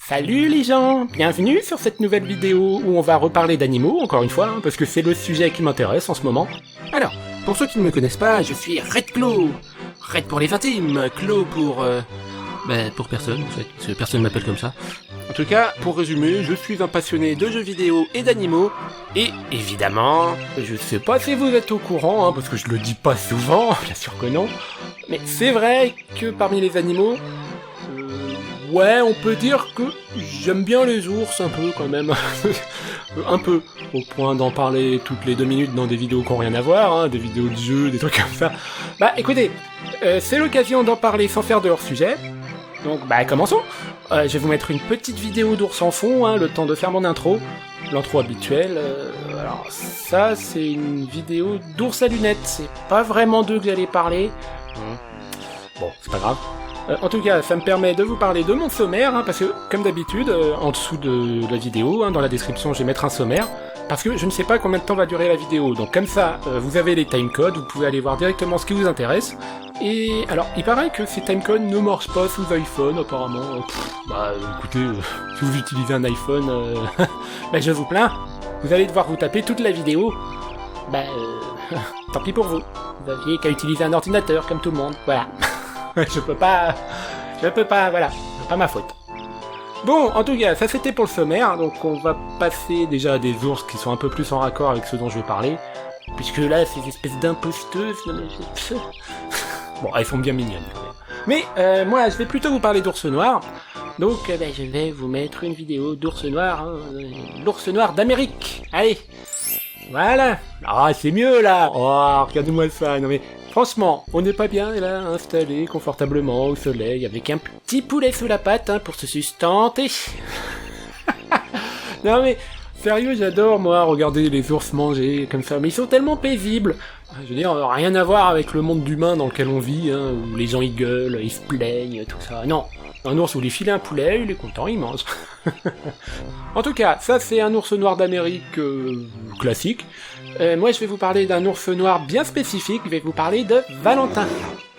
Salut les gens, bienvenue sur cette nouvelle vidéo où on va reparler d'animaux, encore une fois, hein, parce que c'est le sujet qui m'intéresse en ce moment. Alors, pour ceux qui ne me connaissent pas, je suis Red Claw. Red pour les intimes, Claw pour personne en fait, parce que personne m'appelle comme ça. En tout cas, pour résumer, je suis un passionné de jeux vidéo et d'animaux, et évidemment, je sais pas si vous êtes au courant, hein, parce que je le dis pas souvent, bien sûr que non, mais c'est vrai que parmi les animaux, ouais, on peut dire que j'aime bien les ours un peu quand même. Un peu, au point d'en parler toutes les 2 minutes dans des vidéos qui n'ont rien à voir, hein, des vidéos de jeux, des trucs comme ça. Bah écoutez, c'est l'occasion d'en parler sans faire de hors-sujet. Donc bah commençons. Je vais vous mettre une petite vidéo d'ours en fond, hein, le temps de faire mon intro. L'intro habituelle. Alors ça, c'est une vidéo d'ours à lunettes. C'est pas vraiment d'eux que j'allais parler. Bon, c'est pas grave. En tout cas, ça me permet de vous parler de mon sommaire, hein, parce que, comme d'habitude, en dessous de la vidéo, hein, dans la description, je vais mettre un sommaire, parce que je ne sais pas combien de temps va durer la vidéo. Donc comme ça, vous avez les timecodes, vous pouvez aller voir directement ce qui vous intéresse. Et alors, il paraît que ces timecodes ne marchent pas sous iPhone, apparemment. Écoutez, si vous utilisez un iPhone, bah je vous plains. Vous allez devoir vous taper toute la vidéo. Tant pis pour vous. Vous aviez qu'à utiliser un ordinateur, comme tout le monde, voilà. Je peux pas, voilà, c'est pas ma faute. Bon, en tout cas, ça c'était pour le sommaire, donc on va passer déjà à des ours qui sont un peu plus en raccord avec ce dont je vais parler, puisque là, ces espèces d'imposteuses, bon, elles sont bien mignonnes quand même. Mais moi, je vais plutôt vous parler d'ours noirs, donc je vais vous mettre une vidéo d'ours noir, hein, l'ours noir d'Amérique, allez. Voilà. Ah, c'est mieux là. Oh, regardez-moi ça. Non mais franchement, on n'est pas bien là, installé confortablement au soleil avec un petit poulet sous la patte, hein, pour se sustenter. Non mais sérieux, j'adore moi regarder les ours manger comme ça, mais ils sont tellement paisibles. Je veux dire, rien à voir avec le monde d'humains dans lequel on vit, hein, où les gens ils gueulent, ils se plaignent, tout ça. Non. Un ours où il file un poulet, il est content, il mange. En tout cas, ça c'est un ours noir d'Amérique classique. Moi je vais vous parler d'un ours noir bien spécifique, je vais vous parler de Valentin.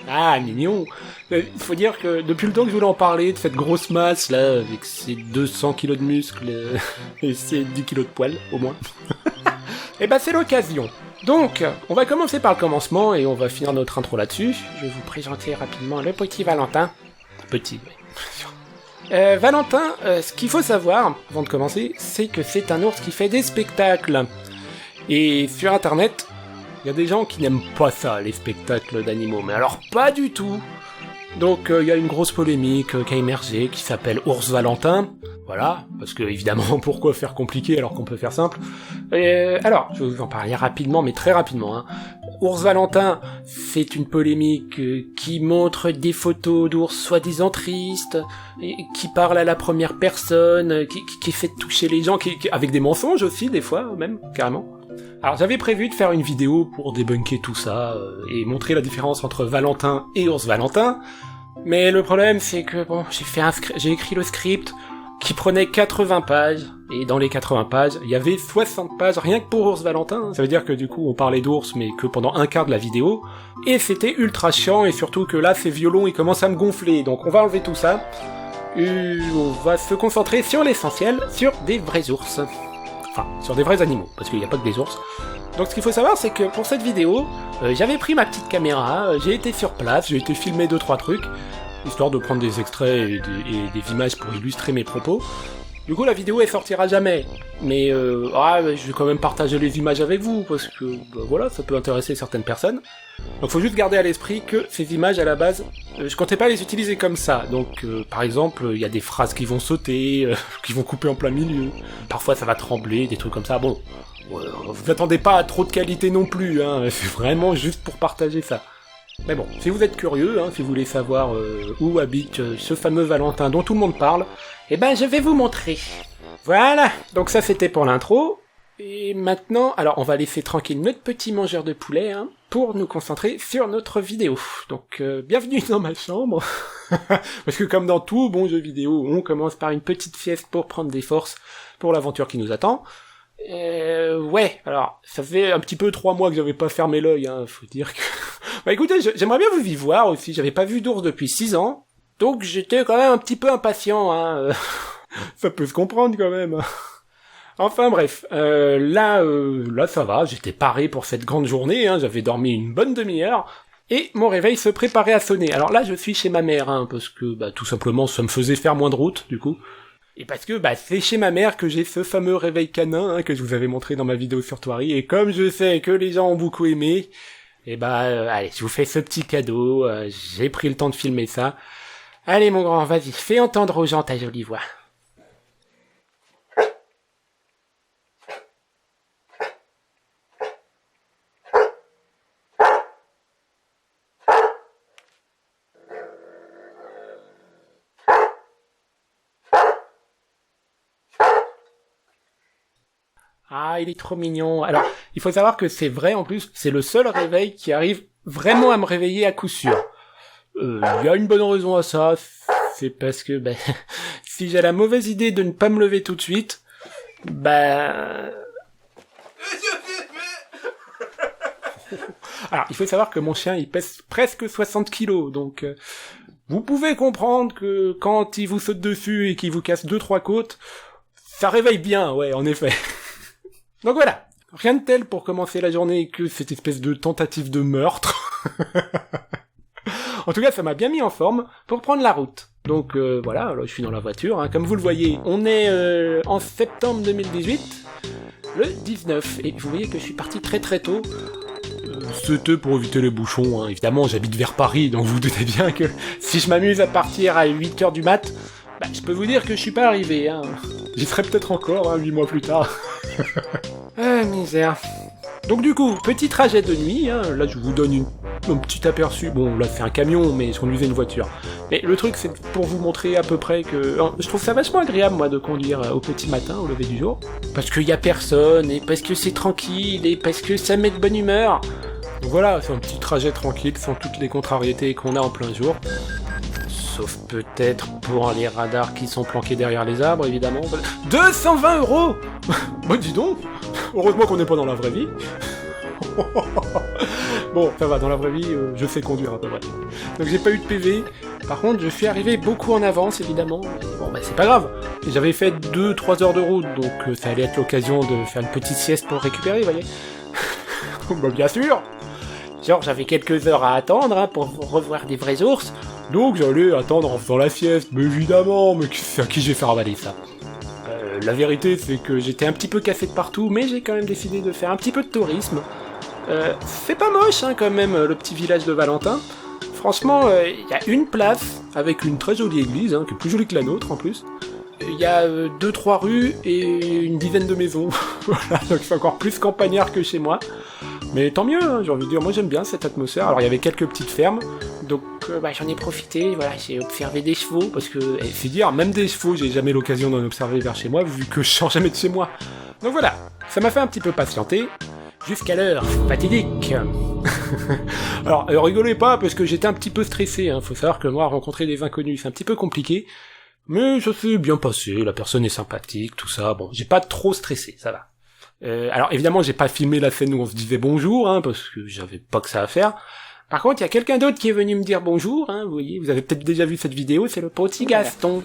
Ah, mignon. Il faut dire que depuis le temps que je voulais en parler, de cette grosse masse là, avec ses 200 kilos de muscles et ses 10 kilos de poils, au moins. Et c'est l'occasion. Donc, on va commencer par le commencement et on va finir notre intro là-dessus. Je vais vous présenter rapidement le petit Valentin. Petit, oui. Valentin, ce qu'il faut savoir, avant de commencer, c'est que c'est un ours qui fait des spectacles. Et sur internet, il y a des gens qui n'aiment pas ça, les spectacles d'animaux, mais alors pas du tout. Donc il y a une grosse polémique qui a émergé, qui s'appelle Ours Valentin. Voilà, parce que évidemment, pourquoi faire compliqué alors qu'on peut faire simple. Alors, je vais vous en parler rapidement, mais très rapidement, hein. Ours Valentin, c'est une polémique qui montre des photos d'ours soi-disant tristes, qui parle à la première personne, qui fait toucher les gens, avec des mensonges aussi, des fois, même, carrément. Alors j'avais prévu de faire une vidéo pour débunker tout ça, et montrer la différence entre Valentin et Ours Valentin, mais le problème c'est que, bon, j'ai écrit le script, qui prenait 80 pages, et dans les 80 pages, il y avait 60 pages rien que pour Ours Valentin. Ça veut dire que du coup, on parlait d'ours, mais que pendant un quart de la vidéo, et c'était ultra chiant, et surtout que là, ces violons, ils commencent à me gonfler, donc on va enlever tout ça, et on va se concentrer sur l'essentiel, sur des vrais ours. Enfin, sur des vrais animaux, parce qu'il n'y a pas que des ours. Donc ce qu'il faut savoir, c'est que pour cette vidéo, j'avais pris ma petite caméra, j'ai été sur place, j'ai été filmer 2-3 trucs, histoire de prendre des extraits et des images pour illustrer mes propos. Du coup, la vidéo elle sortira jamais, mais je vais quand même partager les images avec vous, parce que voilà, ça peut intéresser certaines personnes. Donc faut juste garder à l'esprit que ces images, à la base, je comptais pas les utiliser comme ça. Donc par exemple, il y a des phrases qui vont sauter, qui vont couper en plein milieu, parfois ça va trembler, des trucs comme ça, bon, vous attendez pas à trop de qualité non plus, hein, c'est vraiment juste pour partager ça. Mais bon, si vous êtes curieux, hein, si vous voulez savoir où habite ce fameux Valentin dont tout le monde parle, je vais vous montrer. Voilà, donc ça c'était pour l'intro. Et maintenant, alors on va laisser tranquille notre petit mangeur de poulet, hein, pour nous concentrer sur notre vidéo. Donc bienvenue dans ma chambre. Parce que comme dans tout bon jeu vidéo, on commence par une petite sieste pour prendre des forces pour l'aventure qui nous attend. Ouais, alors, ça fait un petit peu 3 mois que j'avais pas fermé l'œil, hein, faut dire que... écoutez, j'aimerais bien vous y voir aussi, j'avais pas vu d'ours depuis 6 ans, donc j'étais quand même un petit peu impatient, hein. Ça peut se comprendre quand même. Enfin bref, là ça va, j'étais paré pour cette grande journée, hein, j'avais dormi une bonne demi-heure, et mon réveil se préparait à sonner. Alors là, je suis chez ma mère, hein, parce que, tout simplement, ça me faisait faire moins de route, du coup. Et parce que, c'est chez ma mère que j'ai ce fameux réveil canin, hein, que je vous avais montré dans ma vidéo sur Thoiry, et comme je sais que les gens ont beaucoup aimé, allez, je vous fais ce petit cadeau, j'ai pris le temps de filmer ça. Allez mon grand, vas-y, fais entendre aux gens ta jolie voix. Ah, il est trop mignon. Alors, il faut savoir que c'est vrai, en plus, c'est le seul réveil qui arrive vraiment à me réveiller à coup sûr. Il y a une bonne raison à ça, c'est parce que, si j'ai la mauvaise idée de ne pas me lever tout de suite, Alors, il faut savoir que mon chien, il pèse presque 60 kilos, donc vous pouvez comprendre que quand il vous saute dessus et qu'il vous casse 2-3 côtes, ça réveille bien, ouais, en effet. Donc voilà, rien de tel pour commencer la journée que cette espèce de tentative de meurtre. En tout cas, ça m'a bien mis en forme pour prendre la route. Donc voilà, là, je suis dans la voiture, hein. Comme vous le voyez, on est en septembre 2018, le 19, et vous voyez que je suis parti très très tôt. C'était pour éviter les bouchons, hein. Évidemment, j'habite vers Paris, donc vous vous doutez bien que si je m'amuse à partir à 8h du mat', je peux vous dire que je suis pas arrivé, hein. J'y serai peut-être encore, 8 mois plus tard. Ah, misère. Donc du coup, petit trajet de nuit, hein. Là je vous donne un petit aperçu. Bon, là c'est un camion, mais je conduisais une voiture. Mais le truc, c'est pour vous montrer à peu près que... je trouve ça vachement agréable, moi, de conduire au petit matin, au lever du jour. Parce qu'il y a personne, et parce que c'est tranquille, et parce que ça met de bonne humeur. Donc voilà, c'est un petit trajet tranquille, sans toutes les contrariétés qu'on a en plein jour. Sauf peut-être pour les radars qui sont planqués derrière les arbres, évidemment. 220 €. Dis donc. Heureusement qu'on n'est pas dans la vraie vie. Bon, ça va, dans la vraie vie, je sais conduire à peu près. Donc j'ai pas eu de PV. Par contre, je suis arrivé beaucoup en avance, évidemment. Bon, c'est pas grave. J'avais fait 2-3 heures de route, donc ça allait être l'occasion de faire une petite sieste pour récupérer, vous voyez. Bien sûr. Genre, j'avais quelques heures à attendre, hein, pour revoir des vrais ours. Donc j'allais attendre en faisant la sieste, mais évidemment, mais c'est à qui je vais faire avaler ça? La vérité, c'est que j'étais un petit peu cassé de partout, mais j'ai quand même décidé de faire un petit peu de tourisme. C'est pas moche, hein, quand même, le petit village de Valentin. Franchement, il y a une place, avec une très jolie église, hein, qui est plus jolie que la nôtre, en plus. Il y a 2-3 rues et une dizaine de maisons. Voilà, donc c'est encore plus campagnard que chez moi. Mais tant mieux, hein, j'ai envie de dire, moi j'aime bien cette atmosphère. Alors il y avait quelques petites fermes, donc j'en ai profité, voilà, j'ai observé des chevaux, parce que, c'est dire, même des chevaux, j'ai jamais l'occasion d'en observer vers chez moi, vu que je sors jamais de chez moi. Donc voilà, ça m'a fait un petit peu patienter, jusqu'à l'heure fatidique. Alors, rigolez pas, parce que j'étais un petit peu stressé, hein. Faut savoir que moi, rencontrer des inconnus, c'est un petit peu compliqué, mais ça s'est bien passé, la personne est sympathique, tout ça, bon, j'ai pas trop stressé, ça va. Alors évidemment, j'ai pas filmé la scène où on se disait bonjour, hein, parce que j'avais pas que ça à faire. Par contre, il y a quelqu'un d'autre qui est venu me dire bonjour, hein, vous voyez, vous avez peut-être déjà vu cette vidéo, c'est le petit Gaston.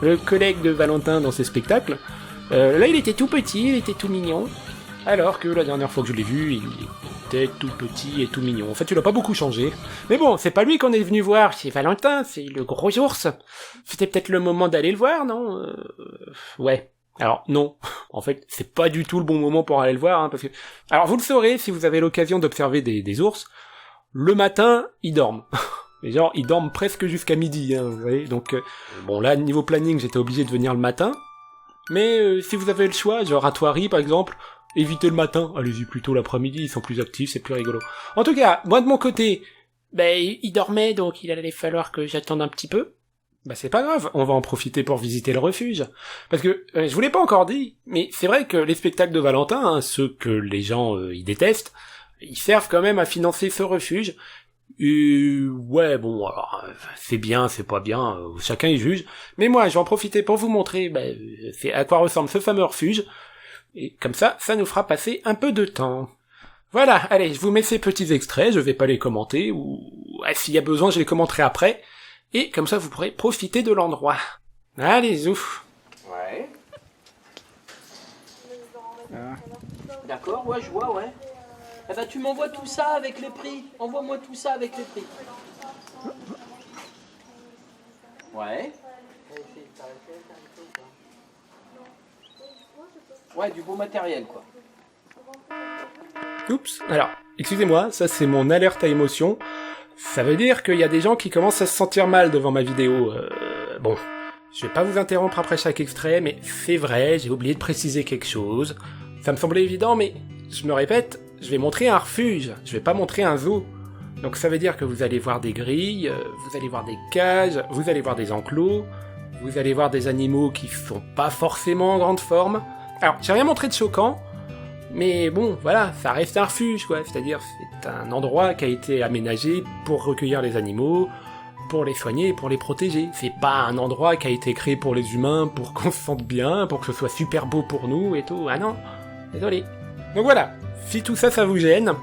Le collègue de Valentin dans ses spectacles. Là, il était tout petit, il était tout mignon. Alors que la dernière fois que je l'ai vu, il était tout petit et tout mignon. En fait, il a pas beaucoup changé. Mais bon, c'est pas lui qu'on est venu voir, c'est Valentin, c'est le gros ours. C'était peut-être le moment d'aller le voir, non? Ouais. Alors non, en fait, c'est pas du tout le bon moment pour aller le voir, hein, parce que... Alors vous le saurez si vous avez l'occasion d'observer des ours, le matin, ils dorment. Et genre, ils dorment presque jusqu'à midi, hein, vous voyez, donc... bon là, niveau planning, j'étais obligé de venir le matin, mais si vous avez le choix, genre à Thoiry par exemple, évitez le matin, allez-y plutôt l'après-midi, ils sont plus actifs, c'est plus rigolo. En tout cas, moi de mon côté, ils dormaient, donc il allait falloir que j'attende un petit peu. C'est pas grave, on va en profiter pour visiter le refuge. Parce que, je vous l'ai pas encore dit, mais c'est vrai que les spectacles de Valentin, hein, ceux que les gens ils détestent, ils servent quand même à financer ce refuge. Et ouais, bon, alors, c'est bien, c'est pas bien, chacun y juge. Mais moi, je vais en profiter pour vous montrer c'est à quoi ressemble ce fameux refuge. Et comme ça nous fera passer un peu de temps. Voilà, allez, je vous mets ces petits extraits, je vais pas les commenter, ou s'il y a besoin, je les commenterai après. Et comme ça, vous pourrez profiter de l'endroit. Allez, ouf. Ouais. Ah. D'accord, ouais, je vois, ouais. Eh ben, tu m'envoies tout ça avec les prix. Envoie-moi tout ça avec les prix. Ouais. Ouais, du beau matériel, quoi. Oups. Alors, excusez-moi, ça c'est mon alerte à émotion. Ça veut dire qu'il y a des gens qui commencent à se sentir mal devant ma vidéo. Bon, je vais pas vous interrompre après chaque extrait, mais c'est vrai, j'ai oublié de préciser quelque chose. Ça me semblait évident, mais je me répète, je vais montrer un refuge, je vais pas montrer un zoo. Donc ça veut dire que vous allez voir des grilles, vous allez voir des cages, vous allez voir des enclos, vous allez voir des animaux qui sont pas forcément en grande forme. Alors, j'ai rien montré de choquant, mais bon, voilà, ça reste un refuge, quoi. C'est-à-dire, c'est un endroit qui a été aménagé pour recueillir les animaux, pour les soigner et pour les protéger. C'est pas un endroit qui a été créé pour les humains, pour qu'on se sente bien, pour que ce soit super beau pour nous et tout. Ah non, désolé. Donc voilà, si tout ça, ça vous gêne,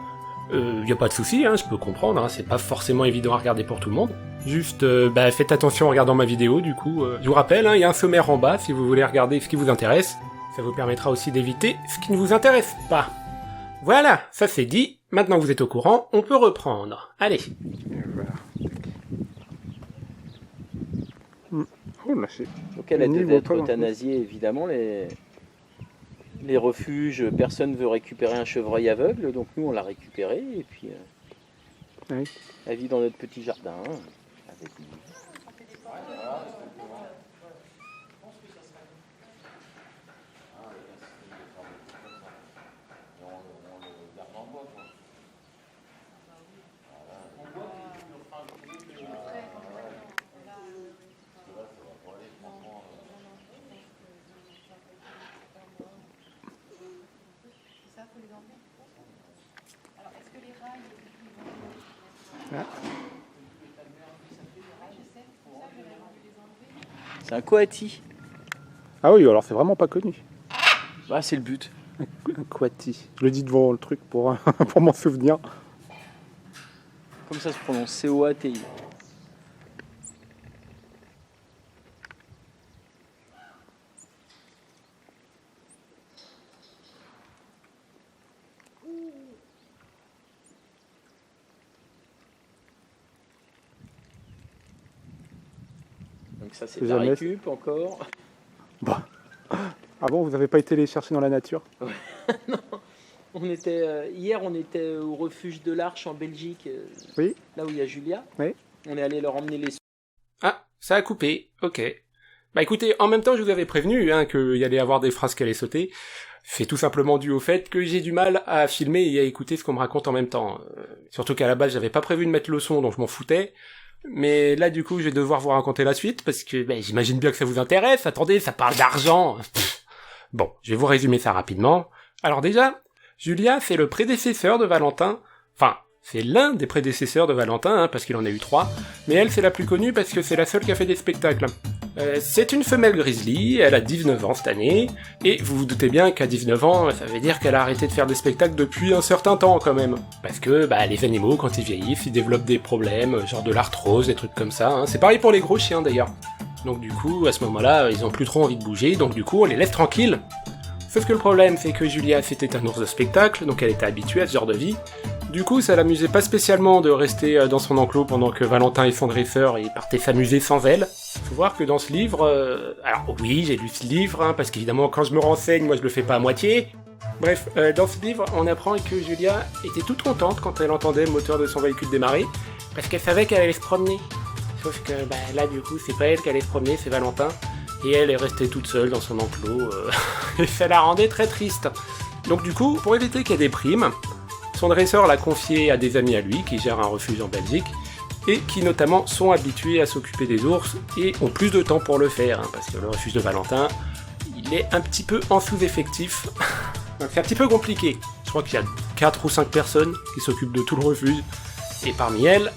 y a pas de souci, hein, je peux comprendre, hein, c'est pas forcément évident à regarder pour tout le monde. Juste, faites attention en regardant ma vidéo, du coup. Je vous rappelle, il y a un sommaire en bas si vous voulez regarder ce qui vous intéresse. Ça vous permettra aussi d'éviter ce qui ne vous intéresse pas. Voilà, ça c'est dit. Maintenant que vous êtes au courant, on peut reprendre. Allez. Et voilà. Oh là, c'est... Donc elle a Niveau d'être pas euthanasiée, évidemment, les refuges, personne ne veut récupérer un chevreuil aveugle, donc nous on l'a récupéré, et puis Oui. elle vit dans notre petit jardin. Avec nous. C'est un coati. Ah oui, alors c'est vraiment pas connu. Bah, c'est le but. Un coati. Je le dis devant le truc pour, pour m'en souvenir. Comme ça se prononce, C-O-A-T-I. Donc ça c'est de la Jamais. récup encore. Bah. Ah bon, vous n'avez pas été les chercher dans la nature? Hier on était au refuge de l'Arche en Belgique, Oui. là où il y a Julia. Oui. On est allé leur emmener les... Ah, ça a coupé, ok. Bah écoutez, en même temps je vous avais prévenu qu'il y allait avoir des phrases qui allaient sauter. C'est tout simplement dû au fait que j'ai du mal à filmer et à écouter ce qu'on me raconte en même temps. Surtout qu'à la base j'avais pas prévu de mettre le son, donc je m'en foutais. Mais là du coup je vais devoir vous raconter la suite, parce que j'imagine bien que ça vous intéresse. Attendez, ça parle d'argent. Bon, je vais vous résumer ça rapidement. Alors déjà, Julia c'est le prédécesseur de Valentin, enfin... C'est l'un des prédécesseurs de Valentin, hein, parce qu'il en a eu 3, mais elle c'est la plus connue parce que c'est la seule qui a fait des spectacles. C'est une femelle grizzly, elle a 19 ans cette année, et vous vous doutez bien qu'à 19 ans, ça veut dire qu'elle a arrêté de faire des spectacles depuis un certain temps quand même. Parce que les animaux, quand ils vieillissent, ils développent des problèmes, genre de l'arthrose, des trucs comme ça, hein. C'est pareil pour les gros chiens d'ailleurs. Donc du coup, à ce moment-là, ils ont plus trop envie de bouger, donc du coup on les laisse tranquilles. Sauf que le problème, c'est que Julia c'était un ours de spectacle, donc elle était habituée à ce genre de vie. Du coup, ça l'amusait pas spécialement de rester dans son enclos pendant que Valentin et son dresseur partaient s'amuser sans elle. Faut voir que dans ce livre... Alors oui, j'ai lu ce livre, hein, parce qu'évidemment, quand je me renseigne, moi je le fais pas à moitié. Bref, dans ce livre, on apprend que Julia était toute contente quand elle entendait le moteur de son véhicule démarrer, parce qu'elle savait qu'elle allait se promener. Sauf que là, du coup, c'est pas elle qui allait se promener, c'est Valentin. Et elle est restée toute seule dans son enclos, et ça la rendait très triste. Donc du coup, pour éviter qu'elle déprime, son dresseur l'a confié à des amis à lui qui gèrent un refuge en Belgique, et qui notamment sont habitués à s'occuper des ours, et ont plus de temps pour le faire, hein, parce que le refuge de Valentin, il est un petit peu en sous-effectif, donc c'est un petit peu compliqué. Je crois qu'il y a 4 ou 5 personnes qui s'occupent de tout le refuge, et parmi elles,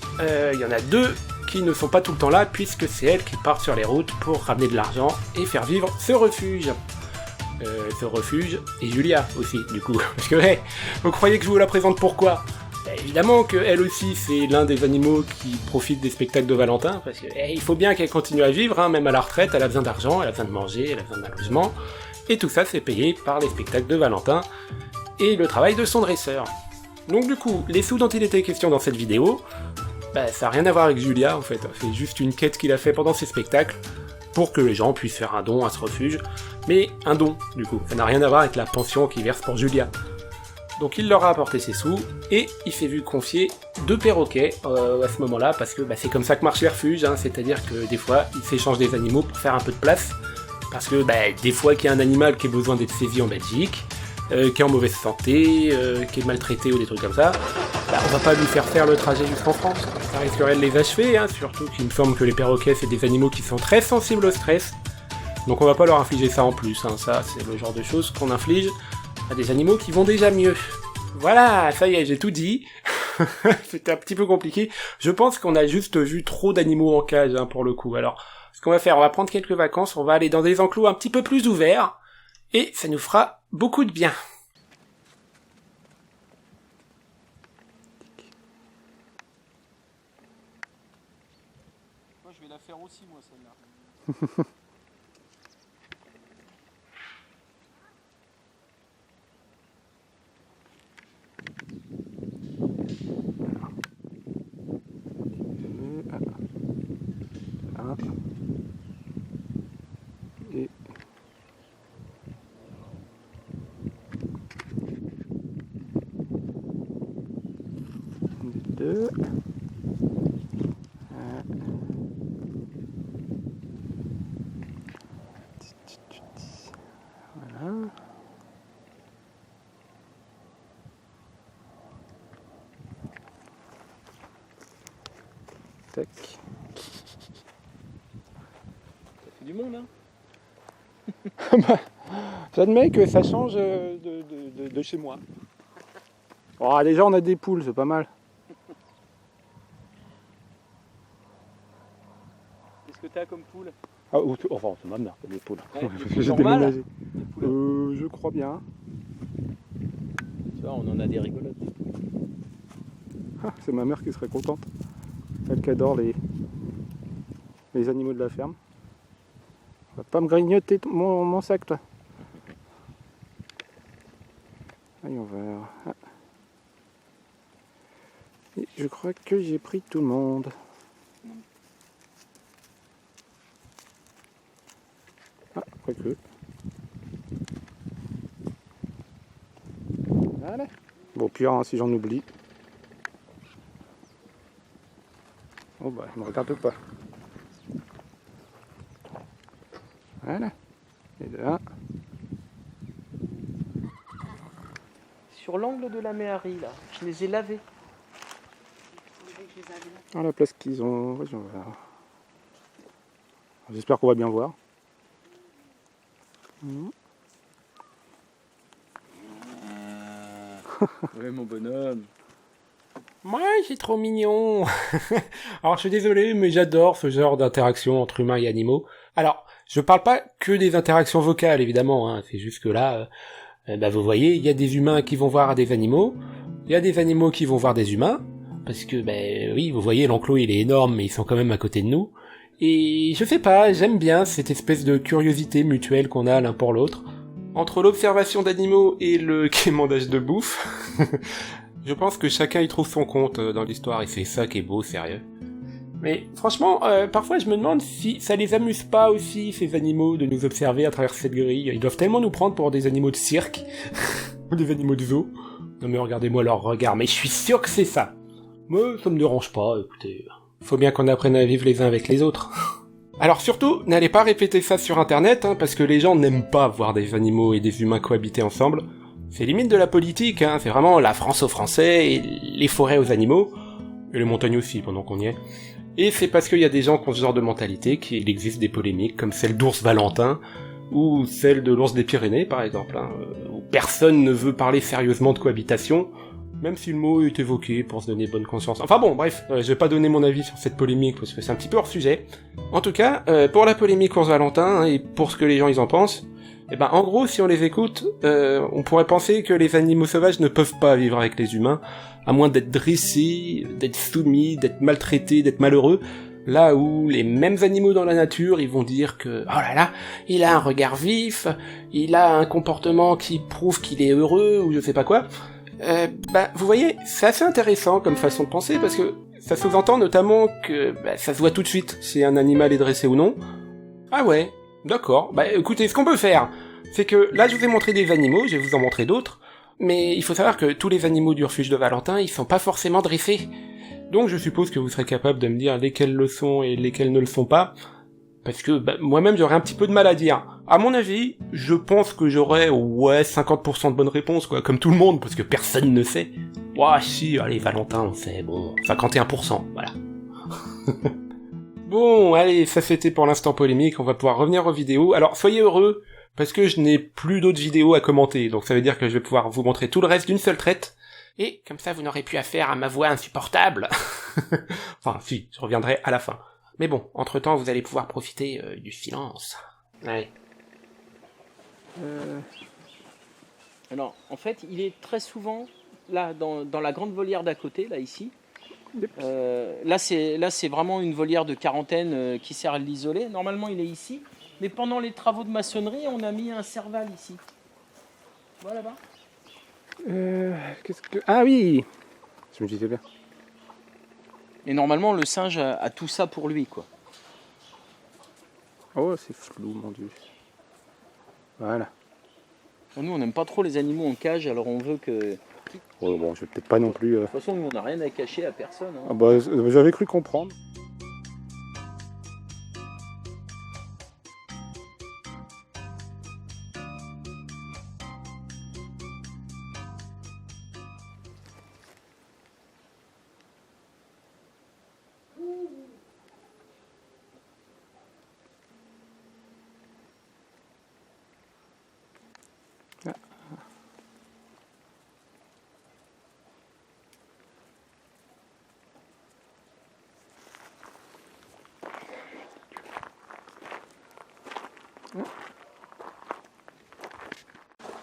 il y en a 2 qui ne sont pas tout le temps là, puisque c'est elles qui partent sur les routes pour ramener de l'argent et faire vivre ce refuge. Et Julia aussi, du coup. Parce que, vous croyez que je vous la présente pourquoi ? Évidemment que elle aussi, c'est l'un des animaux qui profitent des spectacles de Valentin, parce que il faut bien qu'elle continue à vivre, hein, même à la retraite, elle a besoin d'argent, elle a besoin de manger, elle a besoin d'un logement, et tout ça c'est payé par les spectacles de Valentin, et le travail de son dresseur. Donc du coup, les sous dont il était question dans cette vidéo, ça n'a rien à voir avec Julia en fait, c'est juste une quête qu'il a fait pendant ses spectacles, pour que les gens puissent faire un don à ce refuge, mais un don du coup, ça n'a rien à voir avec la pension qu'il verse pour Julia. Donc il leur a apporté ses sous, et il s'est vu confier 2 perroquets à ce moment-là, parce que c'est comme ça que marchent les refuges, hein, c'est-à-dire que des fois, ils s'échangent des animaux pour faire un peu de place, parce que des fois qu'il y a un animal qui a besoin d'être saisi en Belgique, qui est en mauvaise santé, qui est maltraité ou des trucs comme ça, on va pas lui faire le trajet jusqu'en France, ça risquerait de les achever, hein, surtout qu'il me semble que les perroquets c'est des animaux qui sont très sensibles au stress, donc on va pas leur infliger ça en plus, hein, ça c'est le genre de choses qu'on inflige à des animaux qui vont déjà mieux. Voilà, ça y est, j'ai tout dit. C'était un petit peu compliqué. Je pense qu'on a juste vu trop d'animaux en cage, hein, pour le coup. Alors, ce qu'on va faire, on va prendre quelques vacances, on va aller dans des enclos un petit peu plus ouverts, et ça nous fera beaucoup de bien. Moi, je vais la faire aussi, moi, celle-là. Et deux. Voilà. Tac. Ça fait du monde, hein. J'admets que ça change de chez moi. Oh, déjà on a des poules, c'est pas mal. Qu'est-ce que t'as comme poule? Ah, enfin, c'est ma mère qui a des poules. Ouais, Parce des que poules j'ai normales, déménagé. des poules. Je crois bien. Tu vois, on en a des rigolotes. Ah, c'est ma mère qui serait contente. Elle qui adore les animaux de la ferme. Va pas me grignoter mon sac, toi. Allez, on va... Ah. Et je crois que j'ai pris tout le monde. Ah, quoique. Voilà. Bon, pire, hein, si j'en oublie. Oh bah, il me regarde pas. Voilà. Et là. Sur l'angle de la Méhari, là, je les ai lavés. À la place qu'ils ont. Ouais, on verra. J'espère qu'on va bien voir. Ouais, mon bonhomme. Ouais, c'est trop mignon. Alors, je suis désolé, mais j'adore ce genre d'interaction entre humains et animaux. Alors, je parle pas que des interactions vocales, évidemment, hein. C'est juste que là, vous voyez, il y a des humains qui vont voir des animaux, il y a des animaux qui vont voir des humains, parce que, oui, vous voyez, l'enclos, il est énorme, mais ils sont quand même à côté de nous. Et je sais pas, j'aime bien cette espèce de curiosité mutuelle qu'on a l'un pour l'autre. Entre l'observation d'animaux et le quémandage de bouffe, je pense que chacun y trouve son compte dans l'histoire, et c'est ça qui est beau, sérieux. Mais franchement, parfois je me demande si ça les amuse pas aussi, ces animaux, de nous observer à travers cette grille. Ils doivent tellement nous prendre pour des animaux de cirque, ou des animaux de zoo. Non mais regardez-moi leur regard, mais je suis sûr que c'est ça. Moi, ça me dérange pas, écoutez. Faut bien qu'on apprenne à vivre les uns avec les autres. Alors surtout, n'allez pas répéter ça sur internet, hein, parce que les gens n'aiment pas voir des animaux et des humains cohabiter ensemble. C'est limite de la politique, hein, c'est vraiment la France aux Français, et les forêts aux animaux, et les montagnes aussi, pendant qu'on y est. Et c'est parce qu'il y a des gens qui ont ce genre de mentalité qu'il existe des polémiques, comme celle d'Ours Valentin, ou celle de l'ours des Pyrénées, par exemple, hein, où personne ne veut parler sérieusement de cohabitation, même si le mot est évoqué pour se donner bonne conscience. Enfin bon, bref, je vais pas donner mon avis sur cette polémique, parce que c'est un petit peu hors sujet. En tout cas, pour la polémique Ours Valentin, hein, et pour ce que les gens ils en pensent, en gros, si on les écoute, on pourrait penser que les animaux sauvages ne peuvent pas vivre avec les humains, à moins d'être dressés, d'être soumis, d'être maltraités, d'être malheureux. Là où les mêmes animaux dans la nature, ils vont dire que, oh là là, il a un regard vif, il a un comportement qui prouve qu'il est heureux, ou je sais pas quoi. Vous voyez, c'est assez intéressant comme façon de penser, parce que ça sous-entend notamment que ça se voit tout de suite si un animal est dressé ou non. Ah ouais, d'accord. Écoutez, ce qu'on peut faire, c'est que là je vous ai montré des animaux, je vais vous en montrer d'autres, mais il faut savoir que tous les animaux du refuge de Valentin, ils sont pas forcément dressés. Donc je suppose que vous serez capable de me dire lesquels le sont et lesquels ne le sont pas, parce que moi-même j'aurais un petit peu de mal à dire. À mon avis, je pense que j'aurais 50% de bonnes réponses, quoi, comme tout le monde, parce que personne ne sait. Ouah si, allez, Valentin, on sait, bon, 51%, voilà. Bon, allez, ça c'était pour l'instant polémique, on va pouvoir revenir aux vidéos. Alors soyez heureux, parce que je n'ai plus d'autres vidéos à commenter, donc ça veut dire que je vais pouvoir vous montrer tout le reste d'une seule traite. Et comme ça, vous n'aurez plus affaire à ma voix insupportable. Enfin, si, je reviendrai à la fin. Mais bon, entre-temps, vous allez pouvoir profiter du silence. Allez. Alors, en fait, il est très souvent, là, dans la grande volière d'à côté, là, ici. Là, c'est vraiment une volière de quarantaine qui sert à l'isoler. Normalement, il est ici. Mais pendant les travaux de maçonnerie, on a mis un serval ici. Voilà, là-bas. Qu'est-ce que... Ah oui, je me disais bien. Et normalement, le singe a tout ça pour lui, quoi. Oh, c'est flou, mon Dieu. Voilà. Nous, on n'aime pas trop les animaux en cage, alors on veut que... Oh, bon, je vais peut-être pas non plus... De toute façon, nous, on n'a rien à cacher à personne. Hein. Ah j'avais cru comprendre.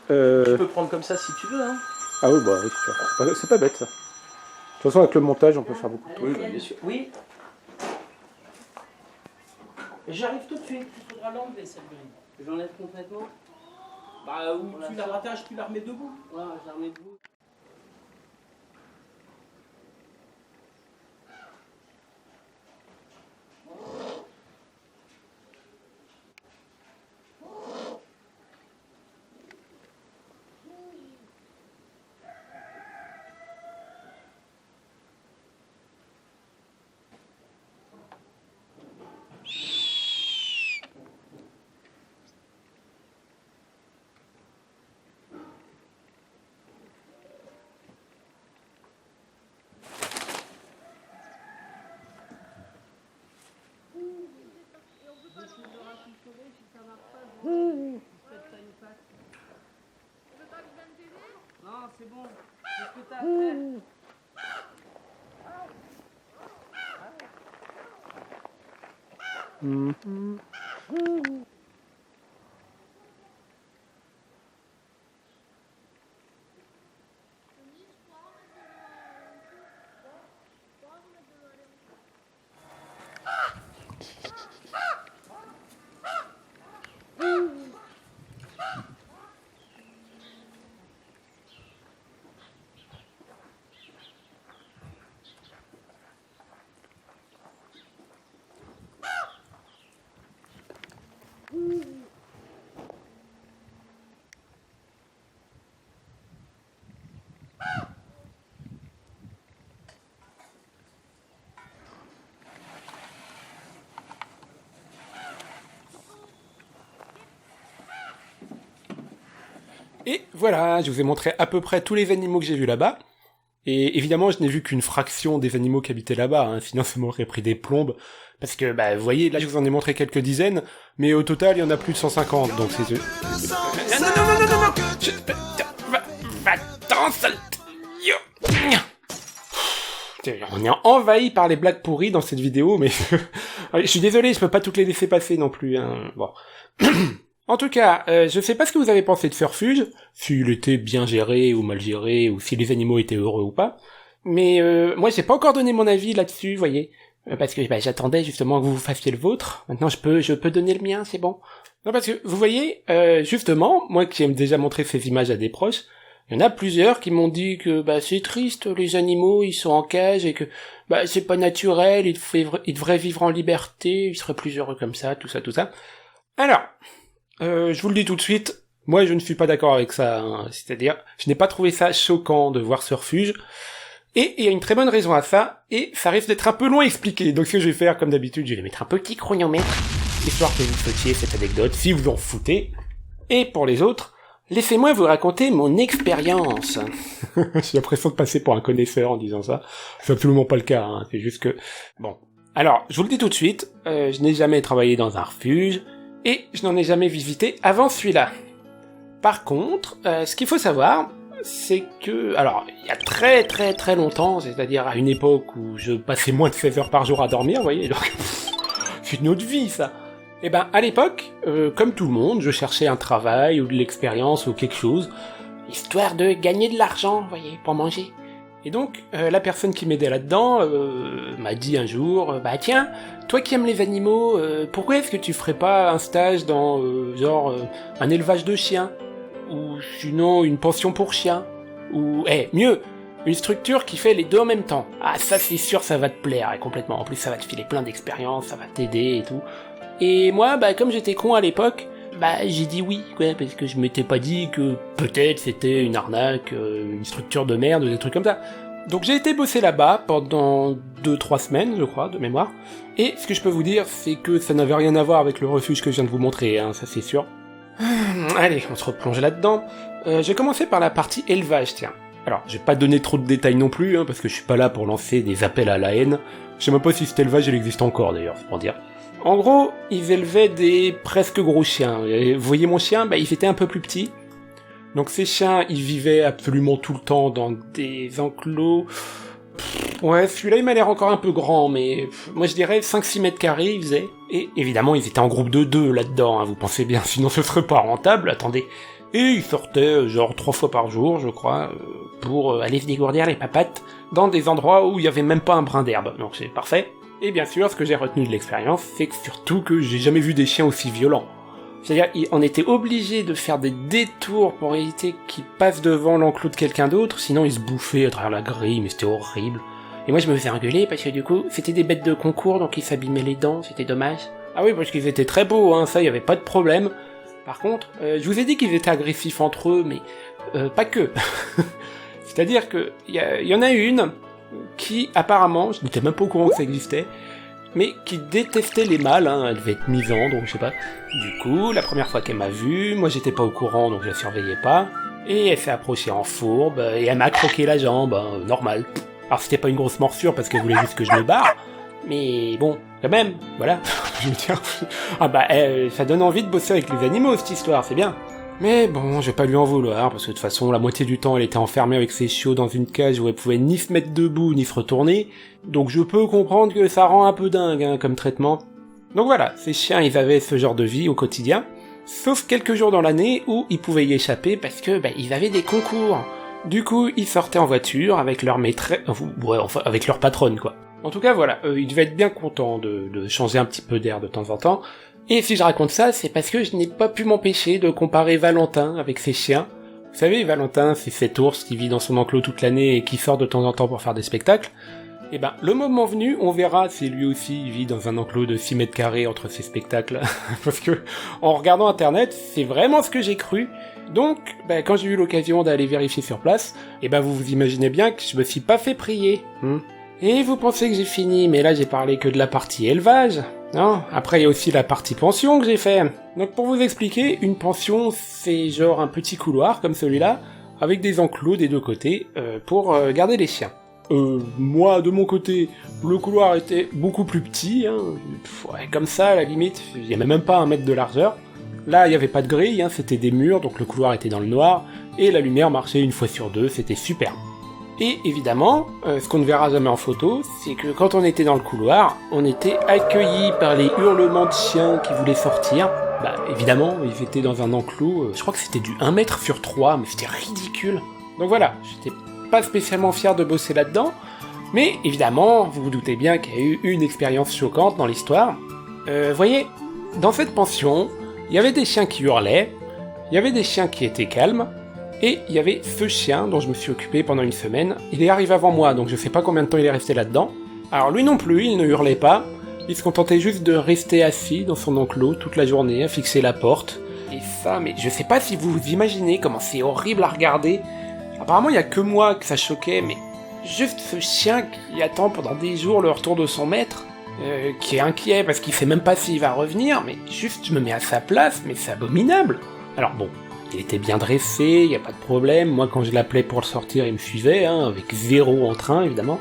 Tu peux prendre comme ça si tu veux. Hein. Ah oui, oui, c'est pas bête ça. De toute façon, avec le montage, on peut faire beaucoup. Oui, bien sûr. Oui. J'arrive tout de suite. Il faudra l'enlever cette grille. J'enlève complètement. Ou tu la rattaches, tu la remets debout. Ouais, je la remets debout. Non, c'est bon. C'est ce que t'as fait. Et voilà, je vous ai montré à peu près tous les animaux que j'ai vus là-bas. Et évidemment, je n'ai vu qu'une fraction des animaux qui habitaient là-bas, hein, sinon ça m'aurait pris des plombes. Parce que, vous voyez, là je vous en ai montré quelques dizaines, mais au total, il y en a plus de 150, donc c'est... Va-t'en, sale... On est envahi par les blagues pourries dans cette vidéo, mais... Je suis désolé, je peux pas toutes les laisser passer non plus, hein. Bon... En tout cas, je sais pas ce que vous avez pensé de ce refuge, s'il était bien géré ou mal géré, ou si les animaux étaient heureux ou pas, Mais moi, j'ai pas encore donné mon avis là-dessus, vous voyez. Parce que j'attendais justement que vous fassiez le vôtre. Maintenant, je peux donner le mien, c'est bon. Non, parce que, vous voyez, justement, moi qui aime déjà montrer ces images à des proches, il y en a plusieurs qui m'ont dit que c'est triste, les animaux, ils sont en cage, et que c'est pas naturel, ils devraient vivre en liberté, ils seraient plus heureux comme ça, tout ça, tout ça. Alors, je vous le dis tout de suite, moi je ne suis pas d'accord avec ça, hein. C'est-à-dire, je n'ai pas trouvé ça choquant de voir ce refuge, et il y a une très bonne raison à ça, et ça risque d'être un peu long à expliquer, donc ce que je vais faire, comme d'habitude, je vais mettre un petit chronomètre, histoire que vous sautiez cette anecdote, si vous en foutez, et pour les autres, laissez-moi vous raconter mon expérience. J'ai l'impression de passer pour un connaisseur en disant ça. C'est absolument pas le cas, hein. C'est juste que... Bon. Alors, je vous le dis tout de suite, je n'ai jamais travaillé dans un refuge, et je n'en ai jamais visité avant celui-là. Par contre, ce qu'il faut savoir, c'est que... Alors, il y a très très très longtemps, c'est-à-dire à une époque où je passais moins de 16 heures par jour à dormir, vous voyez, donc... c'est une autre vie, ça. Eh ben, à l'époque, comme tout le monde, je cherchais un travail ou de l'expérience ou quelque chose, histoire de gagner de l'argent, vous voyez, pour manger. Et donc, la personne qui m'aidait là-dedans m'a dit un jour, tiens, toi qui aimes les animaux, pourquoi est-ce que tu ferais pas un stage dans, un élevage de chiens? Ou sinon, une pension pour chiens? Ou, mieux, une structure qui fait les deux en même temps. Ah, ça c'est sûr, ça va te plaire, complètement. En plus, ça va te filer plein d'expérience, ça va t'aider et tout. Et moi, comme j'étais con à l'époque, j'ai dit oui, quoi, parce que je m'étais pas dit que peut-être c'était une arnaque, une structure de merde, ou des trucs comme ça. Donc j'ai été bosser là-bas pendant 2-3 semaines, je crois, de mémoire. Et ce que je peux vous dire, c'est que ça n'avait rien à voir avec le refuge que je viens de vous montrer, hein, ça c'est sûr. Allez, on se replonge là-dedans. J'ai commencé par la partie élevage, tiens. Alors, j'ai pas donné trop de détails non plus, hein, parce que je suis pas là pour lancer des appels à la haine. Je sais même pas si cet élevage il existe encore d'ailleurs, c'est pour dire. En gros, ils élevaient des presque gros chiens. Et vous voyez mon chien, ils étaient un peu plus petits. Donc ces chiens, ils vivaient absolument tout le temps dans des enclos. Ouais, celui-là, il m'a l'air encore un peu grand, mais moi je dirais 5-6 mètres carrés, il faisait. Et évidemment, ils étaient en groupe de 2 là-dedans, hein, vous pensez bien, sinon ce serait pas rentable, attendez. Et ils sortaient genre 3 fois par jour, je crois, pour aller se dégourdir les papates dans des endroits où il y avait même pas un brin d'herbe, donc c'est parfait. Et bien sûr, ce que j'ai retenu de l'expérience, c'est que surtout que j'ai jamais vu des chiens aussi violents. C'est-à-dire, on était obligé de faire des détours pour éviter qu'ils passent devant l'enclos de quelqu'un d'autre, sinon ils se bouffaient à travers la grille, mais c'était horrible. Et moi je me faisais engueuler parce que du coup, c'était des bêtes de concours, donc ils s'abîmaient les dents, c'était dommage. Ah oui, parce qu'ils étaient très beaux, hein, ça y avait pas de problème. Par contre, je vous ai dit qu'ils étaient agressifs entre eux, mais pas que. C'est-à-dire que y en a une qui, apparemment, je n'étais même pas au courant que ça existait, mais qui détestait les mâles, hein, elle devait être misandre, donc je sais pas. Du coup, la première fois qu'elle m'a vu, moi j'étais pas au courant, donc je la surveillais pas, et elle s'est approchée en fourbe, et elle m'a croqué la jambe, hein, normal. Alors c'était pas une grosse morsure parce qu'elle voulait juste que je me barre, mais bon, quand même, voilà. Je veux dire, ça donne envie de bosser avec les animaux cette histoire, c'est bien. Mais bon, je vais pas lui en vouloir, parce que de toute façon, la moitié du temps, elle était enfermée avec ses chiots dans une cage où elle pouvait ni se mettre debout, ni se retourner, donc je peux comprendre que ça rend un peu dingue, hein, comme traitement. Donc voilà, ces chiens, ils avaient ce genre de vie au quotidien, sauf quelques jours dans l'année où ils pouvaient y échapper parce que, ils avaient des concours. Du coup, ils sortaient en voiture avec leur maîtresse, avec leur patronne, quoi. En tout cas, voilà, ils devaient être bien contents de changer un petit peu d'air de temps en temps. Et si je raconte ça, c'est parce que je n'ai pas pu m'empêcher de comparer Valentin avec ses chiens. Vous savez, Valentin, c'est cet ours qui vit dans son enclos toute l'année et qui sort de temps en temps pour faire des spectacles. Et le moment venu, on verra si lui aussi il vit dans un enclos de 6 mètres carrés entre ses spectacles. Parce que, en regardant internet, c'est vraiment ce que j'ai cru. Donc, quand j'ai eu l'occasion d'aller vérifier sur place, vous vous imaginez bien que je me suis pas fait prier. Et vous pensez que j'ai fini, mais là j'ai parlé que de la partie élevage. Non, après il y a aussi la partie pension que j'ai fait. Donc pour vous expliquer, une pension c'est genre un petit couloir comme celui-là, avec des enclos des deux côtés, pour garder les chiens. Moi de mon côté, le couloir était beaucoup plus petit, hein, comme ça à la limite, il y avait même pas 1 mètre de largeur. Là il y avait pas de grille, hein, c'était des murs, donc le couloir était dans le noir, et la lumière marchait 1 fois sur 2, c'était super. Et évidemment, ce qu'on ne verra jamais en photo, c'est que quand on était dans le couloir, on était accueillis par les hurlements de chiens qui voulaient sortir. Évidemment, ils étaient dans un enclos, je crois que c'était du 1 mètre sur 3, mais c'était ridicule. Donc voilà, j'étais pas spécialement fier de bosser là-dedans, mais évidemment, vous vous doutez bien qu'il y a eu une expérience choquante dans l'histoire. Voyez, dans cette pension, il y avait des chiens qui hurlaient, il y avait des chiens qui étaient calmes, et il y avait ce chien dont je me suis occupé pendant une semaine. Il est arrivé avant moi, donc je sais pas combien de temps il est resté là-dedans. Alors lui non plus, il ne hurlait pas, il se contentait juste de rester assis dans son enclos toute la journée, à fixer la porte. Et ça, mais je sais pas si vous vous imaginez comment c'est horrible à regarder. Apparemment, il y a que moi que ça choquait, mais juste ce chien qui attend pendant des jours le retour de son maître, qui est inquiet parce qu'il sait même pas s'il va revenir, mais juste je me mets à sa place, mais c'est abominable. Alors bon, il était bien dressé, y a pas de problème, moi quand je l'appelais pour le sortir, il me suivait, hein, avec 0 entrain évidemment.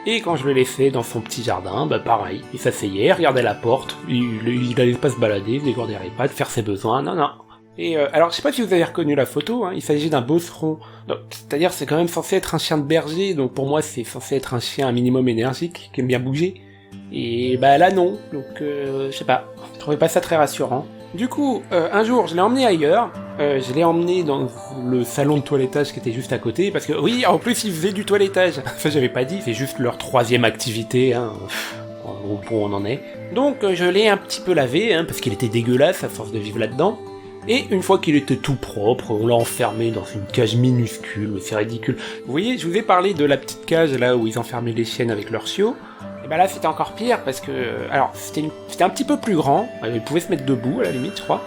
Et quand je le laissais dans son petit jardin, bah pareil, il s'asseyait, regardait la porte, il allait pas se balader, il dégourdait pas de faire ses besoins, non. Et alors je sais pas si vous avez reconnu la photo, hein, il s'agit d'un beauceron, c'est-à-dire c'est quand même censé être un chien de berger, donc pour moi c'est censé être un chien un minimum énergique, qui aime bien bouger, et bah là non, donc je sais pas, je trouvais pas ça très rassurant. Du coup, un jour je l'ai emmené ailleurs, je l'ai emmené dans le salon de toilettage qui était juste à côté, parce que oui, en plus ils faisaient du toilettage, enfin j'avais pas dit, c'est juste leur 3e activité, hein, au point où on en est. Donc je l'ai un petit peu lavé, hein, parce qu'il était dégueulasse à force de vivre là-dedans, et une fois qu'il était tout propre, on l'a enfermé dans une cage minuscule, mais c'est ridicule. Vous voyez, je vous ai parlé de la petite cage là où ils enfermaient les chiennes avec leurs chiots, et bah là c'était encore pire, parce que, alors c'était un petit peu plus grand, ils pouvaient se mettre debout à la limite je crois,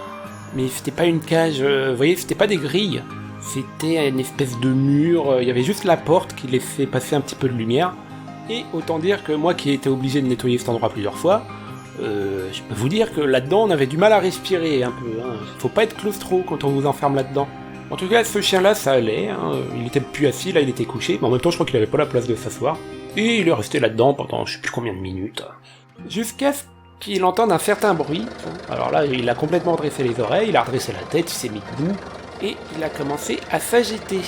mais c'était pas une cage, vous voyez, c'était pas des grilles, c'était une espèce de mur, il y avait juste la porte qui laissait passer un petit peu de lumière, et autant dire que moi qui ai été obligé de nettoyer cet endroit plusieurs fois, je peux vous dire que là-dedans on avait du mal à respirer un peu, hein. Faut pas être claustro quand on vous enferme là-dedans. En tout cas ce chien-là ça allait, hein. Il était plus assis, là il était couché, mais en même temps je crois qu'il avait pas la place de s'asseoir, et il est resté là-dedans pendant je sais plus combien de minutes, jusqu'à ce qu'il entende un certain bruit. Alors là, il a complètement dressé les oreilles, il a redressé la tête, il s'est mis debout, et il a commencé à s'agiter.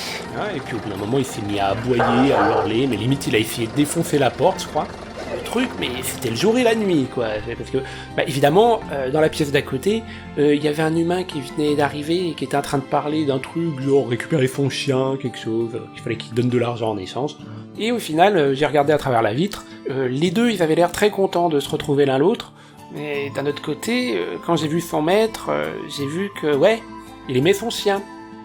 Et puis au bout d'un moment, il s'est mis à aboyer, à hurler, mais limite, il a essayé de défoncer la porte, je crois. Le truc, mais c'était le jour et la nuit, quoi. Parce que, bah, évidemment, dans la pièce d'à côté, il y avait un humain qui venait d'arriver et qui était en train de parler d'un truc, genre récupérer son chien, quelque chose, qu'il fallait qu'il donne de l'argent en échange. Et au final, j'ai regardé à travers la vitre, les deux, ils avaient l'air très contents de se retrouver l'un l'autre, mais d'un autre côté, quand j'ai vu son maître, j'ai vu que, ouais, il aimait son chien.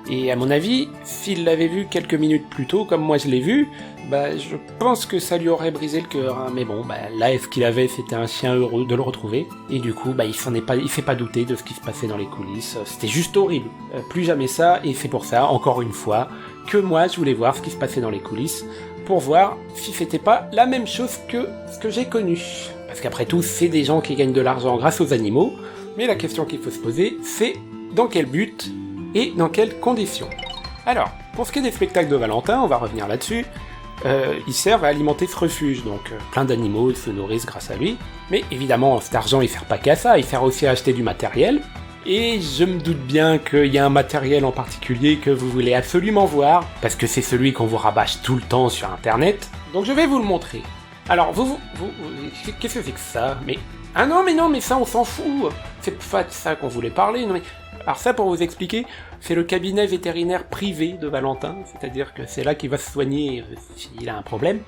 Et à mon avis, s'il l'avait vu quelques minutes plus tôt, comme moi je l'ai vu, bah je pense que ça lui aurait brisé le cœur, hein. Mais bon, bah là, ce qu'il avait, c'était un chien heureux de le retrouver, et du coup, bah il s'est pas douté de ce qui se passait dans les coulisses, c'était juste horrible. Plus jamais ça, et c'est pour ça, encore une fois, que moi je voulais voir ce qui se passait dans les coulisses, pour voir si c'était pas la même chose que ce que j'ai connu. Parce qu'après tout, c'est des gens qui gagnent de l'argent grâce aux animaux, mais la question qu'il faut se poser, c'est dans quel but et dans quelles conditions. Alors, pour ce qui est des spectacles de Valentin, on va revenir là-dessus, ils servent à alimenter ce refuge, donc plein d'animaux se nourrissent grâce à lui, mais évidemment, cet argent il sert pas qu'à ça, il sert aussi à acheter du matériel, et je me doute bien qu'il y a un matériel en particulier que vous voulez absolument voir, parce que c'est celui qu'on vous rabâche tout le temps sur internet, donc je vais vous le montrer. Alors, vous qu'est-ce que c'est que ça? Mais... Ah non, mais ça on s'en fout, c'est pas de ça qu'on voulait parler, non mais... Alors ça, pour vous expliquer, c'est le cabinet vétérinaire privé de Valentin, c'est-à-dire que c'est là qu'il va se soigner s'il a un problème.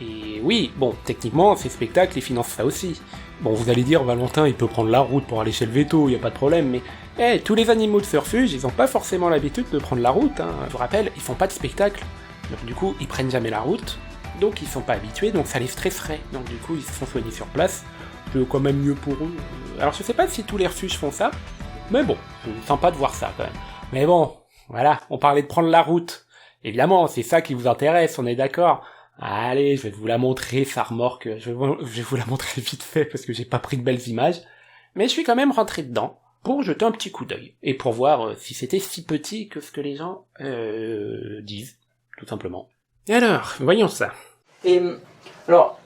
Et oui, bon, techniquement, ces spectacles, ils financent ça aussi. Bon, vous allez dire, Valentin, il peut prendre la route pour aller chez le véto, y a pas de problème, mais tous les animaux de ce refuge, ils ont pas forcément l'habitude de prendre la route, hein. Je vous rappelle, ils font pas de spectacle, donc du coup, ils prennent jamais la route, donc ils sont pas habitués, donc ça les stresserait, donc du coup, ils se font soigner sur place, c'est quand même mieux pour eux. Alors je sais pas si tous les refuges font ça, mais bon, c'est sympa de voir ça quand même. Mais bon, voilà, on parlait de prendre la route. Évidemment, c'est ça qui vous intéresse, on est d'accord. Allez, je vais vous la montrer, sa remorque, je vais vous la montrer vite fait parce que j'ai pas pris de belles images. Mais je suis quand même rentré dedans pour jeter un petit coup d'œil et pour voir si c'était si petit que ce que les gens disent, tout simplement. Et alors, voyons ça. Et alors,